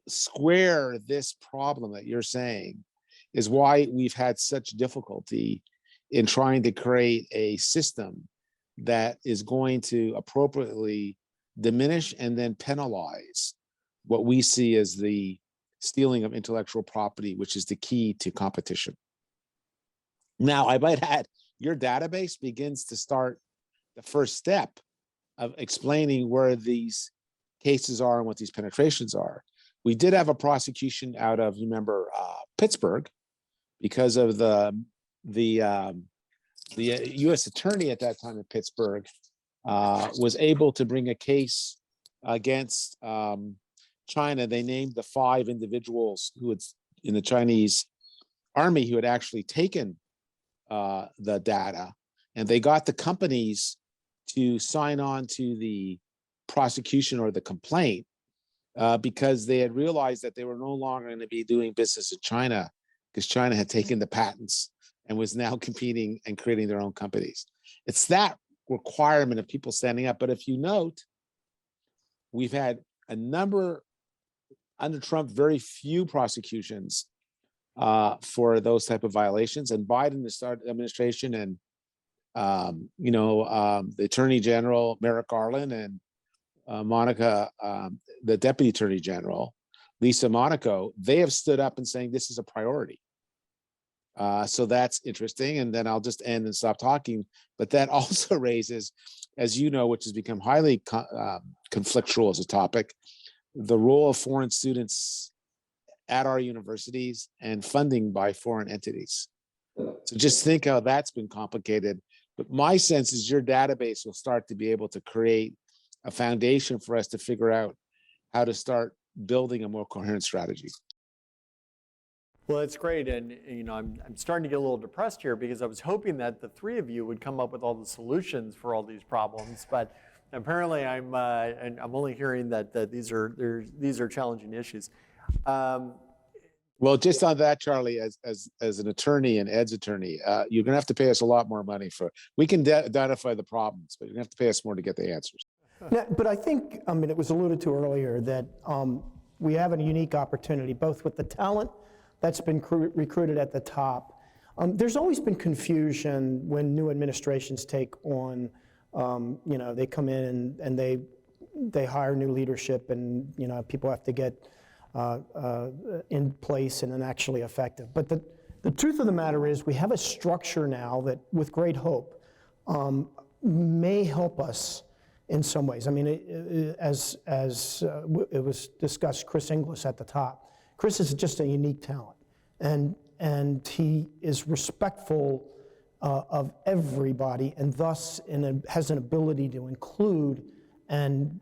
square this problem that you're saying is why we've had such difficulty in trying to create a system that is going to appropriately diminish and then penalize what we see as the stealing of intellectual property, which is the key to competition. Now, I might add, your database begins to start the first step of explaining where these cases are and what these penetrations are. We did have a prosecution out of, you remember, Pittsburgh, because of the U.S. attorney at that time in Pittsburgh was able to bring a case against China. They named the 5 individuals who had in the Chinese army who had actually taken the data, and they got the companies to sign on to the prosecution or the complaint because they had realized that they were no longer going to be doing business in China because China had taken the patents and was now competing and creating their own companies. It's that requirement of people standing up. But if you note, we've had a number under Trump, very few prosecutions for those type of violations. And Biden, the administration, and the Attorney General Merrick Garland and Monica, the Deputy Attorney General, Lisa Monaco, they have stood up and saying this is a priority. So that's interesting. And then I'll just end and stop talking. But that also raises, as you know, which has become highly conflictual as a topic, the role of foreign students at our universities and funding by foreign entities. So just think how that's been complicated. But my sense is your database will start to be able to create a foundation for us to figure out how to start building a more coherent strategy. Well, that's great, and I'm starting to get a little depressed here because I was hoping that the 3 of you would come up with all the solutions for all these problems, but apparently I'm only hearing that these are challenging issues. Well, just on that, Charlie, as an attorney and Ed's attorney, you're going to have to pay us a lot more money we can identify the problems, but you're going to have to pay us more to get the answers. Now, but I think, it was alluded to earlier that we have a unique opportunity, both with the talent that's been recruited at the top. There's always been confusion when new administrations take on, they come in and they hire new leadership, and people have to get in place and then actually effective. But the truth of the matter is we have a structure now that, with great hope, may help us in some ways. As it was discussed, Chris Inglis at the top. Chris is just a unique talent, and he is respectful of everybody, and thus has an ability to include and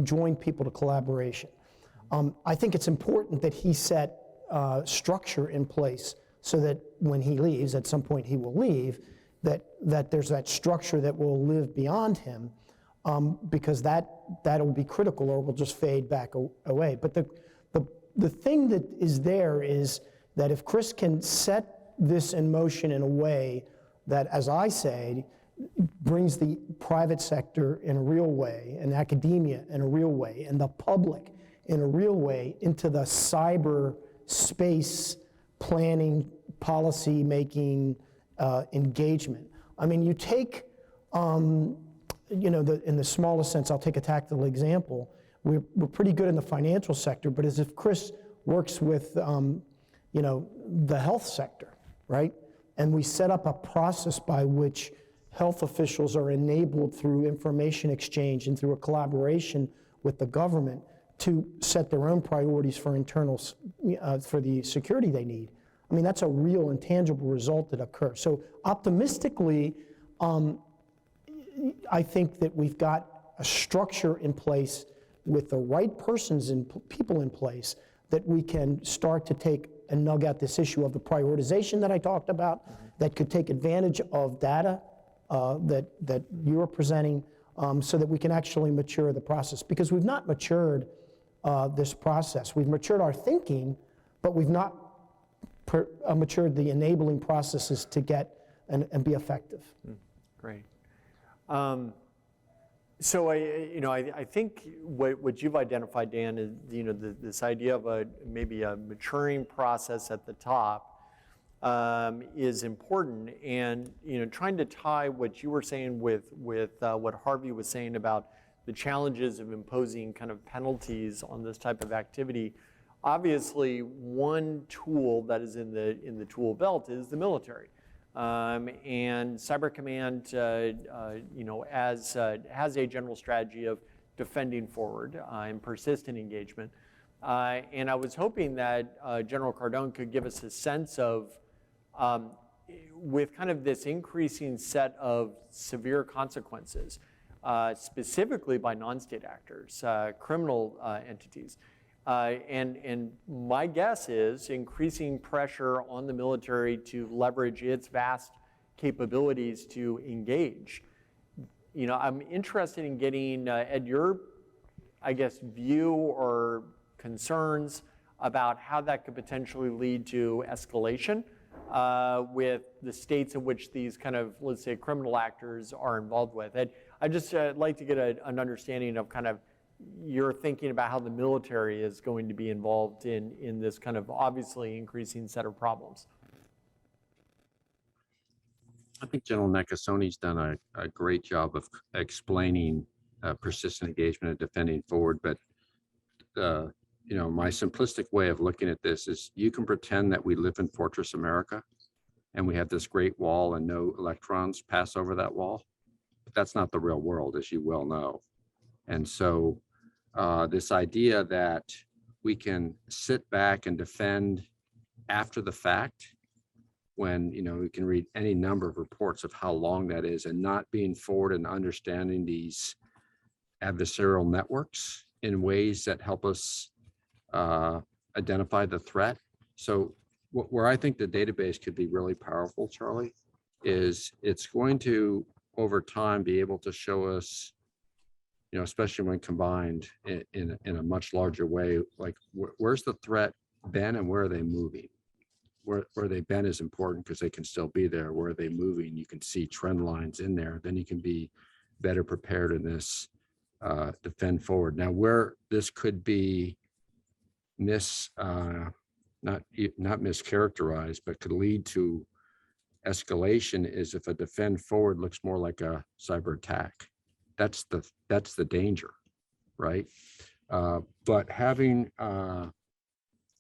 join people to collaboration. I think it's important that he set structure in place so that when he leaves, at some point he will leave, that there's that structure that will live beyond him, because that'll be critical, or will just fade back away. But the thing that is there is that if Chris can set this in motion in a way that, as I say, brings the private sector in a real way, and academia in a real way, and the public in a real way into the cyberspace planning, policy making, engagement. You take, in the smallest sense, I'll take a tactical example. We're pretty good in the financial sector, but as if Chris works with, the health sector, right? And we set up a process by which health officials are enabled through information exchange and through a collaboration with the government to set their own priorities for internals, for the security they need. That's a real and tangible result that occurs. So optimistically, I think that we've got a structure in place with the right persons and people in place that we can start to take and nug out this issue of the prioritization that I talked about, that could take advantage of data that you're presenting, so that we can actually mature the process. Because we've not matured this process. We've matured our thinking, but we've not matured the enabling processes to get and be effective. Great. So I think what you've identified, Dan, is this idea of maybe a maturing process at the top is important, and trying to tie what you were saying with what Harvey was saying about the challenges of imposing kind of penalties on this type of activity. Obviously, one tool that is in the tool belt is the military. And Cyber Command, has a general strategy of defending forward and persistent engagement. And I was hoping that General Cardone could give us a sense of, with kind of this increasing set of severe consequences, specifically by non-state actors, criminal entities. And my guess is increasing pressure on the military to leverage its vast capabilities to engage. I'm interested in getting, Ed, your, I guess, view or concerns about how that could potentially lead to escalation with the states in which these kind of, let's say, criminal actors are involved with. And I just like to get an understanding of kind of your thinking about how the military is going to be involved in this kind of obviously increasing set of problems. I think General Nakasoni's done a great job of explaining persistent engagement and defending forward, but my simplistic way of looking at this is you can pretend that we live in Fortress America and we have this great wall and no electrons pass over that wall, but that's not the real world, as you well know. And so this idea that we can sit back and defend after the fact, when we can read any number of reports of how long that is, and not being forward and understanding these adversarial networks in ways that help us identify the threat. So where I think the database could be really powerful, Charlie, is it's going to over time be able to show us, especially when combined in a much larger way, like where's the threat been and where are they moving? Where they've been is important because they can still be there. Where are they moving? You can see trend lines in there. Then you can be better prepared in this defend forward. Now, where this could be not mischaracterized, but could lead to escalation is if a defend forward looks more like a cyber attack. That's the danger, right? But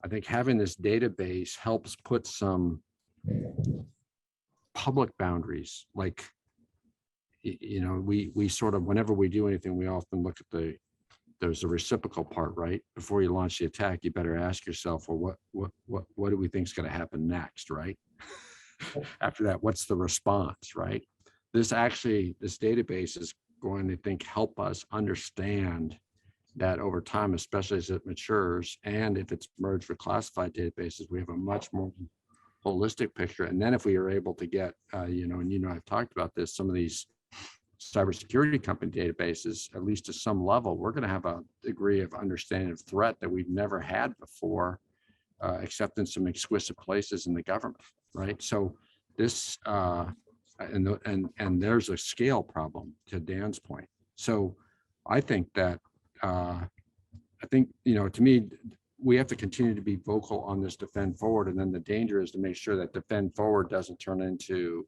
I think having this database helps put some public boundaries. Like, we sort of, whenever we do anything, we often look at there's a reciprocal part, right? Before you launch the attack, you better ask yourself, well, what do we think is going to happen next, right? After that, what's the response, right? This database is going to help us understand that over time, especially as it matures, and if it's merged with classified databases, we have a much more holistic picture. And then if we are able to get, and I've talked about this, some of these cybersecurity company databases, at least to some level, we're going to have a degree of understanding of threat that we've never had before, except in some exquisite places in the government, right? So this, and there's a scale problem, to Dan's point. So I think that, to me, we have to continue to be vocal on this defend forward, and then the danger is to make sure that defend forward doesn't turn into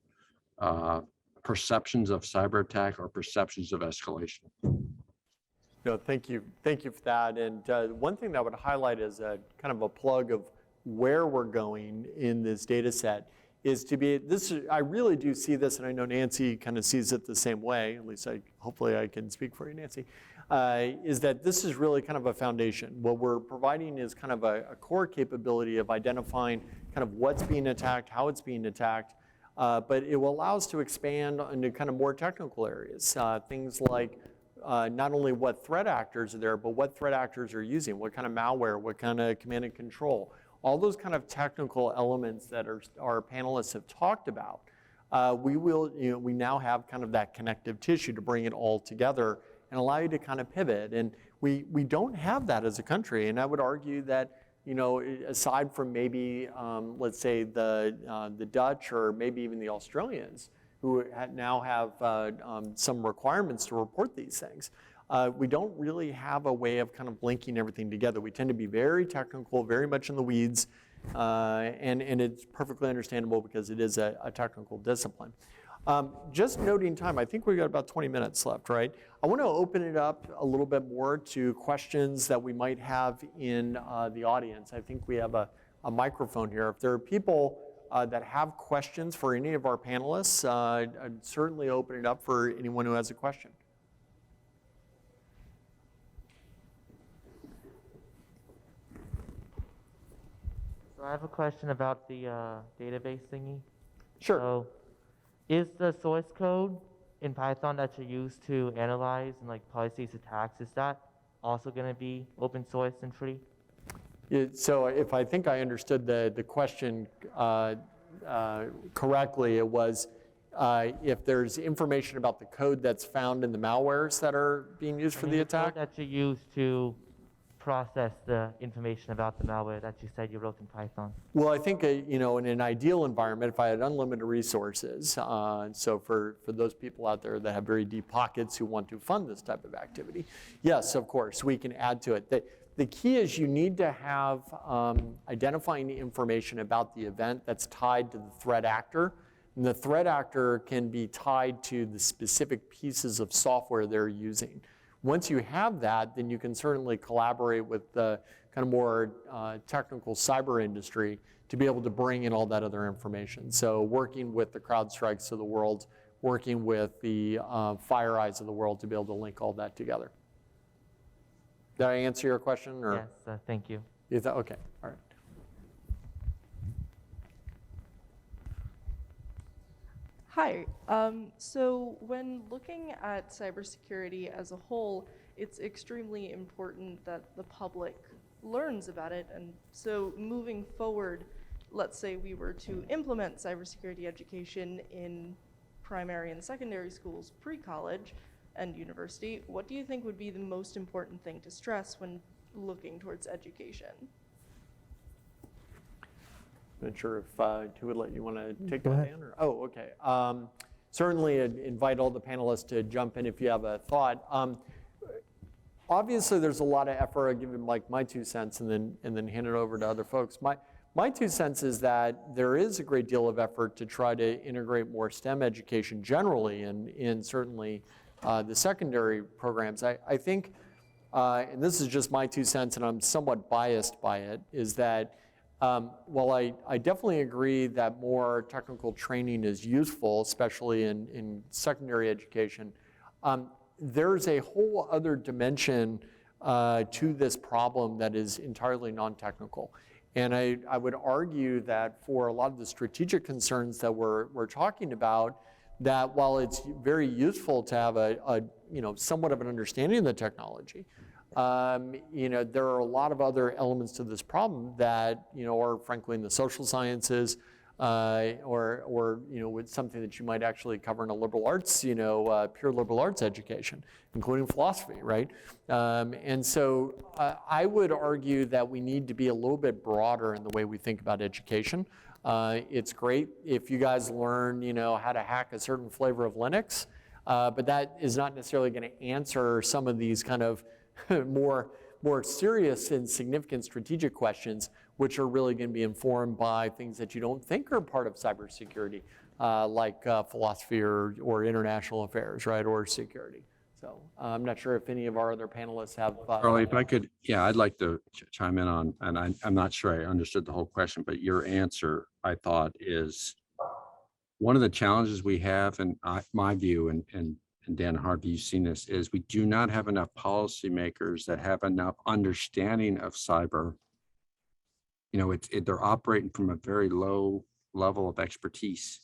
perceptions of cyber attack or perceptions of escalation. No, thank you for that. And one thing that I would highlight as a kind of a plug of where we're going in this data set is to be, I really do see this, and I know Nancy kind of sees it the same way, at least hopefully I can speak for you, Nancy, is that this is really kind of a foundation. What we're providing is kind of a core capability of identifying kind of what's being attacked, how it's being attacked, but it will allow us to expand into kind of more technical areas, things like not only what threat actors are there, but what threat actors are using, what kind of malware, what kind of command and control. All those kind of technical elements that our panelists have talked about, we now have kind of that connective tissue to bring it all together and allow you to kind of pivot. And we don't have that as a country. And I would argue that, aside from maybe, let's say the Dutch or maybe even the Australians, who now have some requirements to report these things, we don't really have a way of kind of linking everything together. We tend to be very technical, very much in the weeds, and it's perfectly understandable because it is a technical discipline. Just noting time, I think we've got about 20 minutes left, right? I want to open it up a little bit more to questions that we might have in the audience. I think we have a microphone here. If there are people that have questions for any of our panelists, I'd certainly open it up for anyone who has a question. So I have a question about the database thingy. Sure. So is the source code in Python that you use to analyze and like police these attacks, is that also going to be open source and free? So if I think I understood the question correctly, it was if there's information about the code that's found in the malwares that are being used for the attack? The code that you use to process the information about the malware that you said you wrote in Python. Well, I think in an ideal environment, if I had unlimited resources, so for those people out there that have very deep pockets who want to fund this type of activity, yes, of course, we can add to it. The key is you need to have identifying information about the event that's tied to the threat actor. And the threat actor can be tied to the specific pieces of software they're using. Once you have that, then you can certainly collaborate with the kind of more technical cyber industry to be able to bring in all that other information. So working with the CrowdStrikes of the world, working with the FireEyes of the world to be able to link all that together. Did I answer your question? Or? Yes, thank you. Okay, all right. Hi. So when looking at cybersecurity as a whole, it's extremely important that the public learns about it. And so moving forward, let's say we were to implement cybersecurity education in primary and secondary schools, pre-college and university, what do you think would be the most important thing to stress when looking towards education? Not sure if who would let you want to take Go that, ahead. Dan? Or, oh, okay. Certainly invite all the panelists to jump in if you have a thought. Obviously, there's a lot of effort. I'll give you like my 2 cents and then hand it over to other folks. My 2 cents is that there is a great deal of effort to try to integrate more STEM education generally and certainly the secondary programs. I think, and this is just my 2 cents and I'm somewhat biased by it, is that while I definitely agree that more technical training is useful, especially in secondary education, there's a whole other dimension to this problem that is entirely non-technical. And I would argue that for a lot of the strategic concerns that we're talking about, that while it's very useful to have a somewhat of an understanding of the technology, there are a lot of other elements to this problem that are frankly in the social sciences, or with something that you might actually cover in a liberal arts, pure liberal arts education, including philosophy, right? And so I would argue that we need to be a little bit broader in the way we think about education. It's great if you guys learn, how to hack a certain flavor of Linux, but that is not necessarily going to answer some of these kind of more serious and significant strategic questions, which are really going to be informed by things that you don't think are part of cybersecurity, like philosophy or international affairs, right, or security. So I'm not sure if any of our other panelists have. Charlie, if I could, I'd like to chime in on, and I'm not sure I understood the whole question, but your answer, I thought, is one of the challenges we have, and my view, and Dan Harvey, you've seen this, is we do not have enough policymakers that have enough understanding of cyber. They're operating from a very low level of expertise.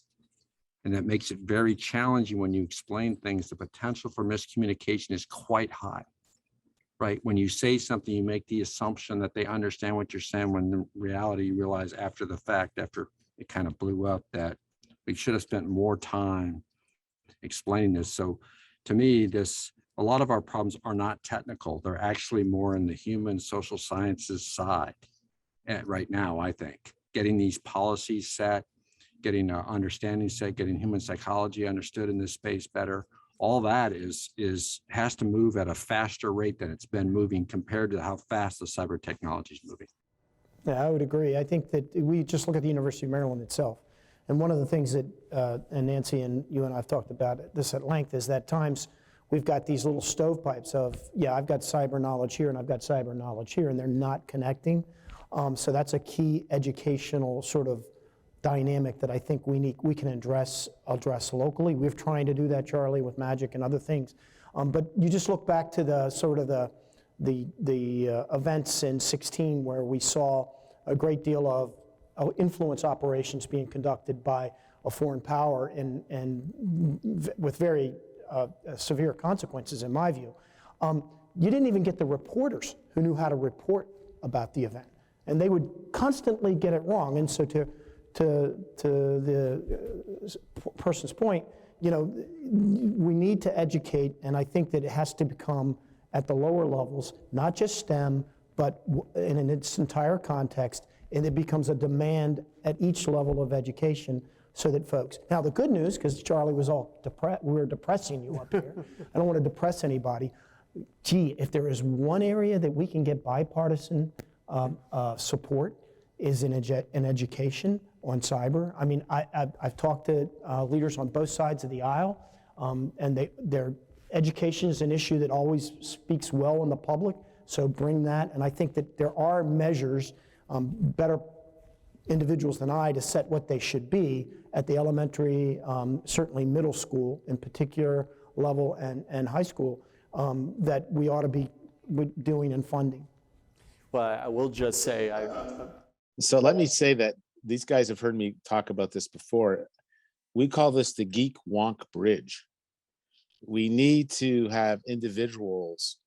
And that makes it very challenging when you explain things. The potential for miscommunication is quite high, right? When you say something, you make the assumption that they understand what you're saying, when in reality, you realize after the fact, after it kind of blew up, that we should have spent more time explaining this. So to me, a lot of our problems are not technical. They're actually more in the human social sciences side right now, I think. Getting these policies set, getting understanding set, getting human psychology understood in this space better. All that has to move at a faster rate than it's been moving compared to how fast the cyber technology is moving. Yeah, I would agree. I think that we just look at the University of Maryland itself, And one of the things that, and Nancy and you and I have talked about this at length, is that times we've got these little stovepipes of, yeah, I've got cyber knowledge here and I've got cyber knowledge here, and they're not connecting. So that's a key educational sort of dynamic that I think we can address locally. We're trying to do that, Charlie, with Magic and other things. But you just look back to the sort of the events in 16 where we saw a great deal of influence operations being conducted by a foreign power and with very severe consequences, in my view. You didn't even get the reporters who knew how to report about the event, and they would constantly get it wrong. And so to the person's point, you know, we need to educate, and I think that it has to become at the lower levels, not just STEM, but in its entire context, and it becomes a demand at each level of education so that folks. Now the good news, because Charlie was all we were depressing you up here. I don't want to depress anybody. Gee, if there is one area that we can get bipartisan support is in education on cyber. I mean, I've talked to leaders on both sides of the aisle, and their education is an issue that always speaks well in the public, so bring that. And I think that there are measures, better individuals than I to set what they should be at the elementary, certainly middle school in particular level, and high school, that we ought to be doing and funding. Well, I will just say, So let me say that these guys have heard me talk about this before. We call this the geek wonk bridge. We need to have individuals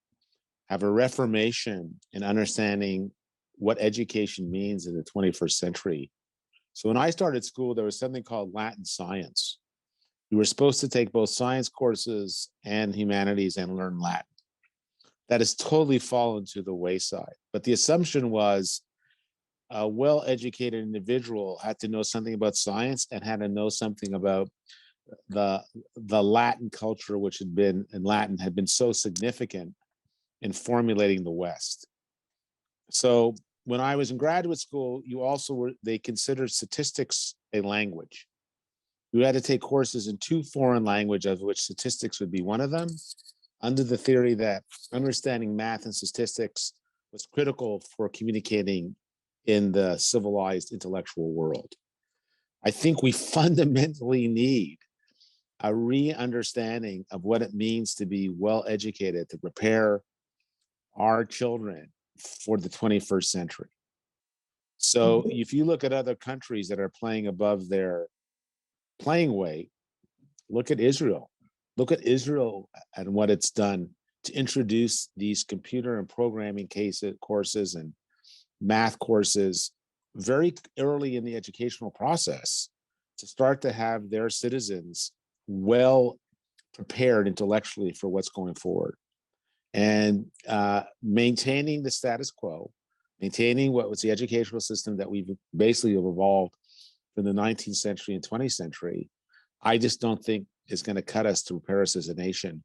have a reformation in understanding what education means in the 21st century. So when I started school, there was something called Latin science. You were supposed to take both science courses and humanities and learn Latin. That has totally fallen to the wayside. But the assumption was a well-educated individual had to know something about science and had to know something about the Latin culture, which had been so significant in formulating the West. So when I was in graduate school, they considered statistics a language. You had to take courses in 2 foreign languages, of which statistics would be one of them, under the theory that understanding math and statistics was critical for communicating in the civilized intellectual world. I think we fundamentally need a re-understanding of what it means to be well-educated, to prepare our children for the 21st century. So if you look at other countries that are playing above their playing weight, look at Israel. Look at Israel and what it's done to introduce these computer and programming courses and math courses very early in the educational process to start to have their citizens well prepared intellectually for what's going forward. And maintaining the status quo, maintaining what was the educational system that we've basically evolved from the 19th century and 20th century, I just don't think is going to cut us to prepare us as a nation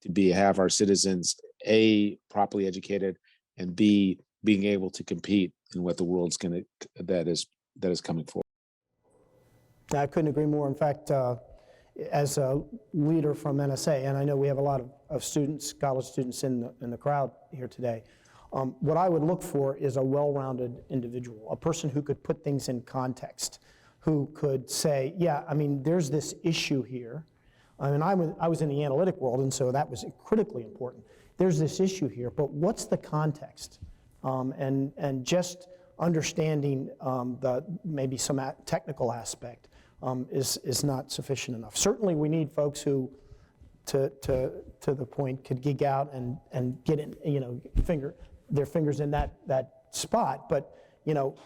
to have our citizens, A, properly educated, and B, being able to compete in what the world's that is coming forward. I couldn't agree more. In fact, as a leader from NSA, and I know we have a lot of students, college students in the crowd here today, what I would look for is a well-rounded individual, a person who could put things in context, who could say, yeah, I mean, there's this issue here. I mean, I was in the analytic world, and so that was critically important. There's this issue here, but what's the context? And just understanding maybe some technical aspect is not sufficient enough. Certainly, we need folks who, to the point, could geek out and get in, their fingers in that spot. But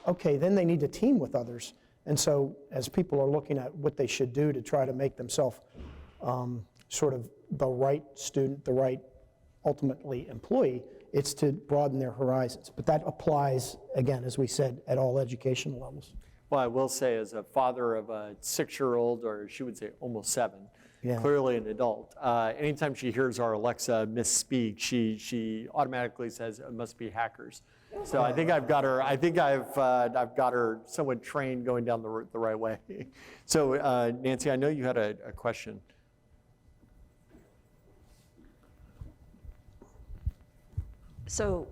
okay, then they need to team with others. And so, as people are looking at what they should do to try to make themselves sort of the right student, the right ultimately employee, it's to broaden their horizons. But that applies, again, as we said, at all educational levels. well, I will say, as a father of a 6-year-old, or she would say almost 7, clearly an adult, anytime she hears our Alexa misspeak, she automatically says it must be hackers. So I think I've got her. I think I've got her somewhat trained going down the right way. So Nancy, I know you had a question. So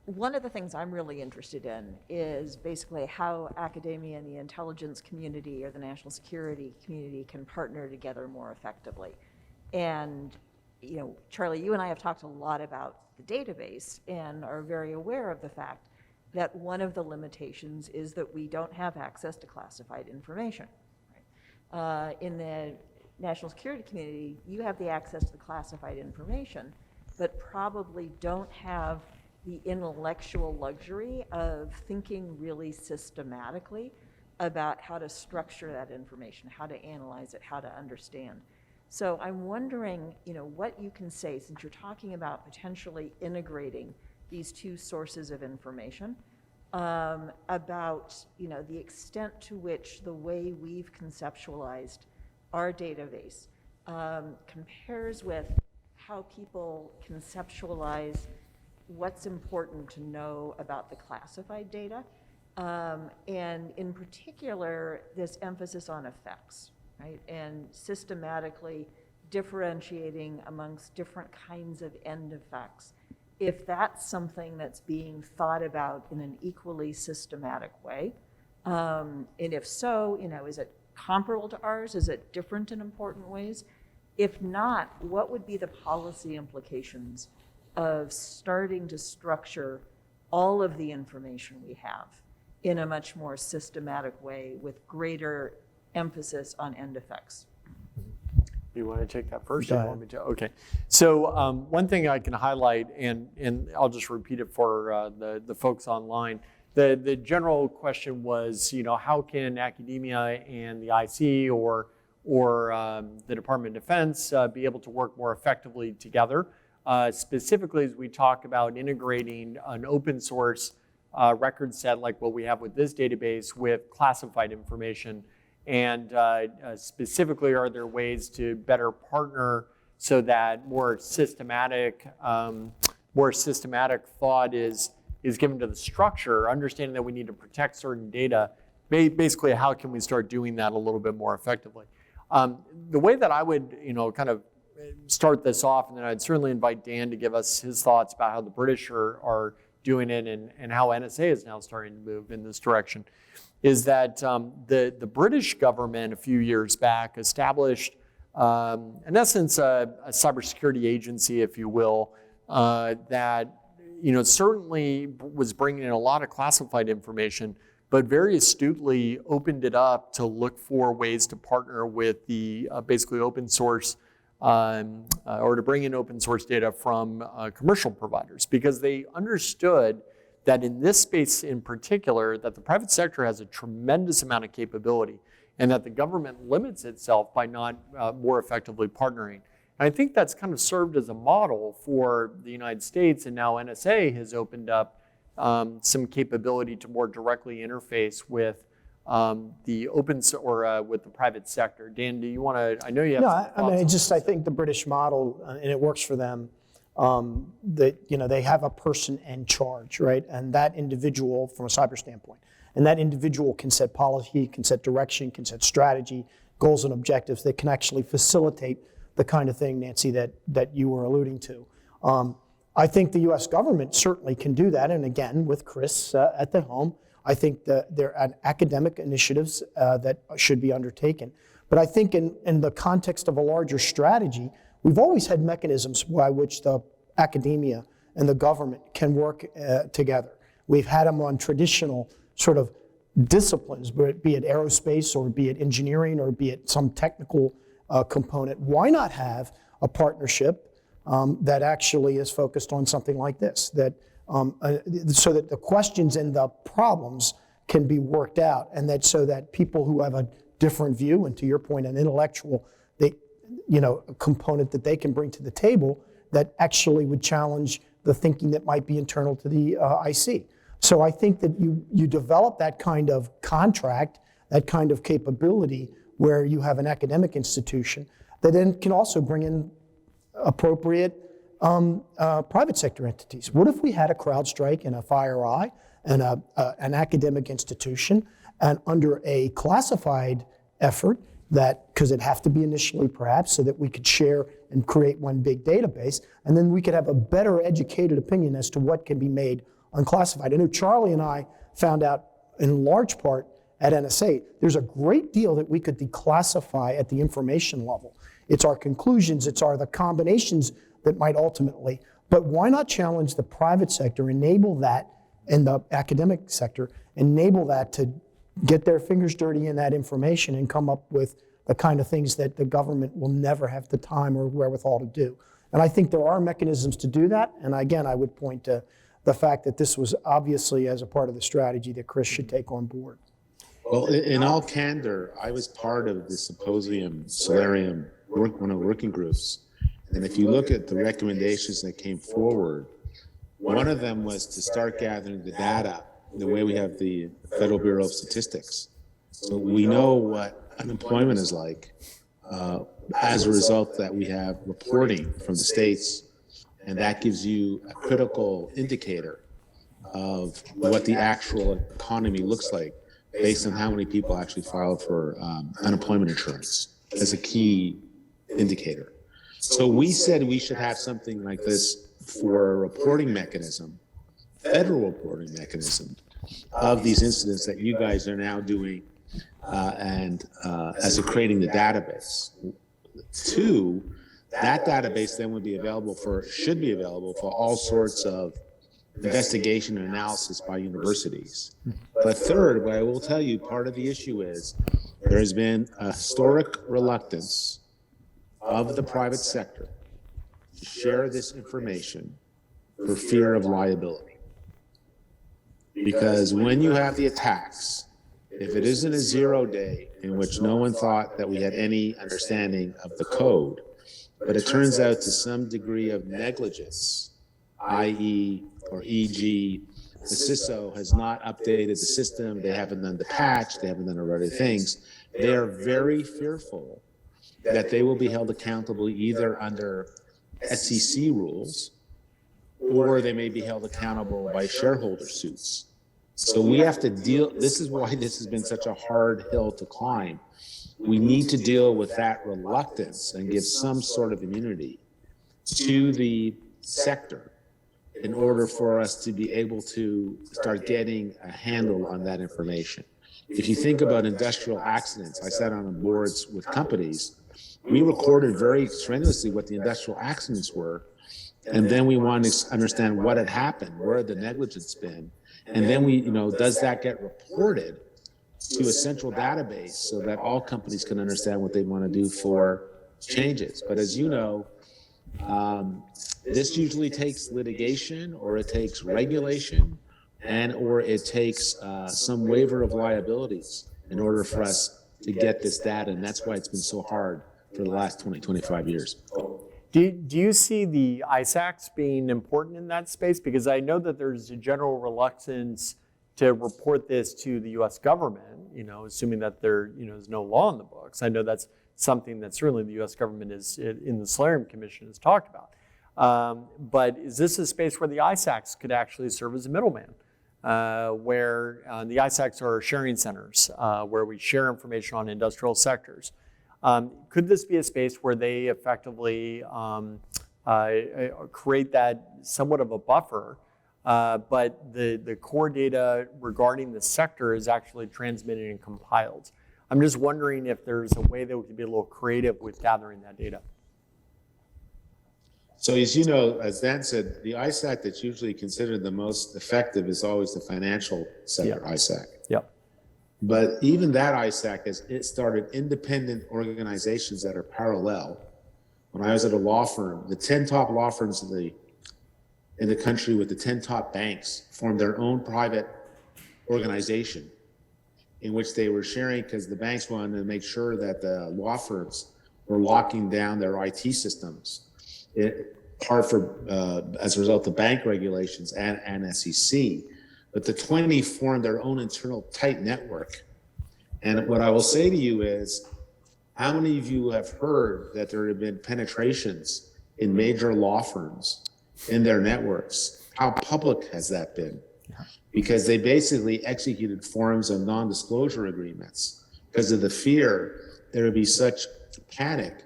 one of the things I'm really interested in is basically how academia and the intelligence community or the national security community can partner together more effectively. And, you know, Charlie, you and I have talked a lot about the database and are very aware of the fact that one of the limitations is that we don't have access to classified information. Right? In the national security community, you have the access to the classified information, but probably don't have the intellectual luxury of thinking really systematically about how to structure that information, how to analyze it, how to understand. So I'm wondering, you know, what you can say, since you're talking about potentially integrating these two sources of information, about, you know, the extent to which the way we've conceptualized our database compares with how people conceptualize what's important to know about the classified data, and in particular, this emphasis on effects, right? And systematically differentiating amongst different kinds of end effects. If that's something that's being thought about in an equally systematic way, and if so, you know, is it comparable to ours? Is it different in important ways? If not, what would be the policy implications of starting to structure all of the information we have in a much more systematic way with greater emphasis on end effects? You want to take that first? Go or you ahead. want me to? Okay. So one thing I can highlight, and I'll just repeat it for the folks online. The general question was, you know, how can academia and the IC or the Department of Defense be able to work more effectively together? Specifically, as we talk about integrating an open source record set like what we have with this database with classified information, and specifically, are there ways to better partner so that more systematic thought is given to the structure, understanding that we need to protect certain data? Basically, how can we start doing that a little bit more effectively? The way that I would, you know, kind of start this off, and then I'd certainly invite Dan to give us his thoughts about how the British are doing it and how NSA is now starting to move in this direction, is that the British government a few years back established, in essence, a cybersecurity agency, if you will, that, you know, certainly was bringing in a lot of classified information, but very astutely opened it up to look for ways to partner with the basically open source or to bring in open source data from commercial providers, because they understood that in this space in particular, that the private sector has a tremendous amount of capability and that the government limits itself by not more effectively partnering. And I think that's kind of served as a model for the United States, and now NSA has opened up some capability to more directly interface with the open or with the private sector. Dan, do you want to? I know you have. No, some I thoughts mean, on I this. think the British model, and it works for them, that, you know, they have a person in charge, right? And that individual, from a cyber standpoint, and that individual can set policy, can set direction, can set strategy, goals and objectives that can actually facilitate the kind of thing, Nancy, that you were alluding to. I think the U.S. government certainly can do that, and again, with Chris at the helm, I think that there are academic initiatives that should be undertaken. But I think in the context of a larger strategy, we've always had mechanisms by which the academia and the government can work together. We've had them on traditional sort of disciplines, be it aerospace or be it engineering or be it some technical component. Why not have a partnership that actually is focused on something like this, that so that the questions and the problems can be worked out, and that so that people who have a different view, and to your point, an intellectual, component that they can bring to the table that actually would challenge the thinking that might be internal to the IC. So I think that you develop that kind of contract, that kind of capability, where you have an academic institution that then can also bring in appropriate private sector entities? What if we had a CrowdStrike and a FireEye and an academic institution, and under a classified effort that, because it'd have to be initially perhaps, so that we could share and create one big database, and then we could have a better educated opinion as to what can be made unclassified. I know Charlie and I found out in large part at NSA, there's a great deal that we could declassify at the information level. It's our conclusions, the combinations that might ultimately, but why not challenge the private sector, enable that, and the academic sector, enable that to get their fingers dirty in that information and come up with the kind of things that the government will never have the time or wherewithal to do. And I think there are mechanisms to do that, and again, I would point to the fact that this was obviously as a part of the strategy that Chris should take on board. Well, in all candor, I was part of the symposium, Solarium, one of the working groups. And if you look at the recommendations that came forward, one of them was to start gathering the data the way we have the Federal Bureau of Statistics. So we know what unemployment is like as a result that we have reporting from the states, and that gives you a critical indicator of what the actual economy looks like based on how many people actually filed for unemployment insurance as a key indicator. So we said we should have something like this for a reporting mechanism, federal reporting mechanism of these incidents that you guys are now doing and as a creating the database. Two, that database then would be available should be available for all sorts of investigation and analysis by universities. But third, what I will tell you, part of the issue is there has been a historic reluctance of the private sector to share this information for fear of liability. Because when you have the attacks, if it isn't a 0 day in which no one thought that we had any understanding of the code, but it turns out to some degree of negligence, i.e. or e.g., the CISO has not updated the system, they haven't done the patch, they haven't done other things, they are very fearful that they will be held accountable either under SEC rules or they may be held accountable by shareholder suits. So we have to deal, this is why this has been such a hard hill to climb. We need to deal with that reluctance and give some sort of immunity to the sector in order for us to be able to start getting a handle on that information. If you think about industrial accidents, I sat on boards with companies, we recorded very strenuously what the industrial accidents were, and then we wanted to understand what had happened, where had the negligence been, and then we, does that get reported to a central database so that all companies can understand what they want to do for changes. But as you know, this usually takes litigation, or it takes regulation, or it takes some waiver of liabilities in order for us to get this data, and that's why it's been so hard for the last 20, 25 years. Do you see the ISACs being important in that space? Because I know that there's a general reluctance to report this to the U.S. government, assuming that there, is no law in the books. I know that's something that certainly the U.S. government is in the Solarium Commission has talked about. But is this a space where the ISACs could actually serve as a middleman, where the ISACs are sharing centers, where we share information on industrial sectors? Could this be a space where they effectively create that somewhat of a buffer, but the core data regarding the sector is actually transmitted and compiled? I'm just wondering if there's a way that we could be a little creative with gathering that data. So as you know, as Dan said, the ISAC that's usually considered the most effective is always the financial sector ISAC. Yep. But even that ISAC it started independent organizations that are parallel. When I was at a law firm, the 10 top law firms in the country with the 10 top banks formed their own private organization in which they were sharing, because the banks wanted to make sure that the law firms were locking down their IT systems. Hard for, as a result of bank regulations and SEC. But the 20 formed their own internal tight network. And what I will say to you is, how many of you have heard that there have been penetrations in major law firms in their networks, how public has that been? Because they basically executed forms of non-disclosure agreements because of the fear there would be such panic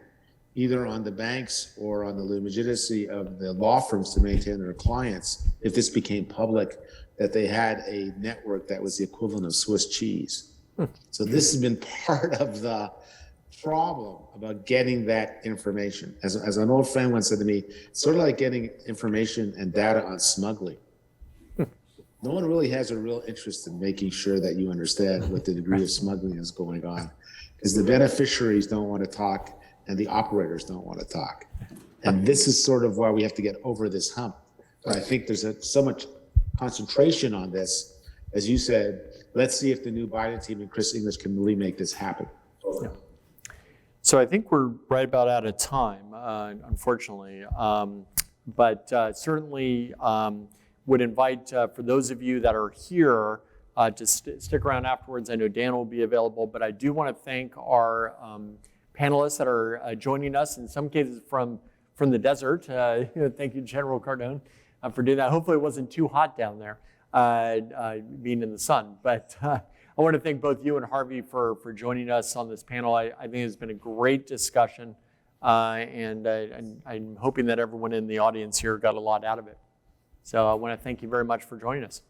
either on the banks or on the legitimacy of the law firms to maintain their clients if this became public, that they had a network that was the equivalent of Swiss cheese. So this has been part of the problem about getting that information. As an old friend once said to me, it's sort of like getting information and data on smuggling. No one really has a real interest in making sure that you understand what the degree of smuggling is going on, because the beneficiaries don't want to talk and the operators don't want to talk. And this is sort of why we have to get over this hump. But I think there's so much concentration on this. As you said, let's see if the new Biden team and Chris English can really make this happen. Yeah. So I think we're right about out of time, unfortunately. But certainly would invite, for those of you that are here, to stick around afterwards. I know Dan will be available, but I do want to thank our panelists that are joining us, in some cases from the desert. Thank you, General Cardone, for doing that. Hopefully it wasn't too hot down there, being in the sun. But I want to thank both you and Harvey for joining us on this panel. I think it's been a great discussion, and I'm hoping that everyone in the audience here got a lot out of it. So I want to thank you very much for joining us.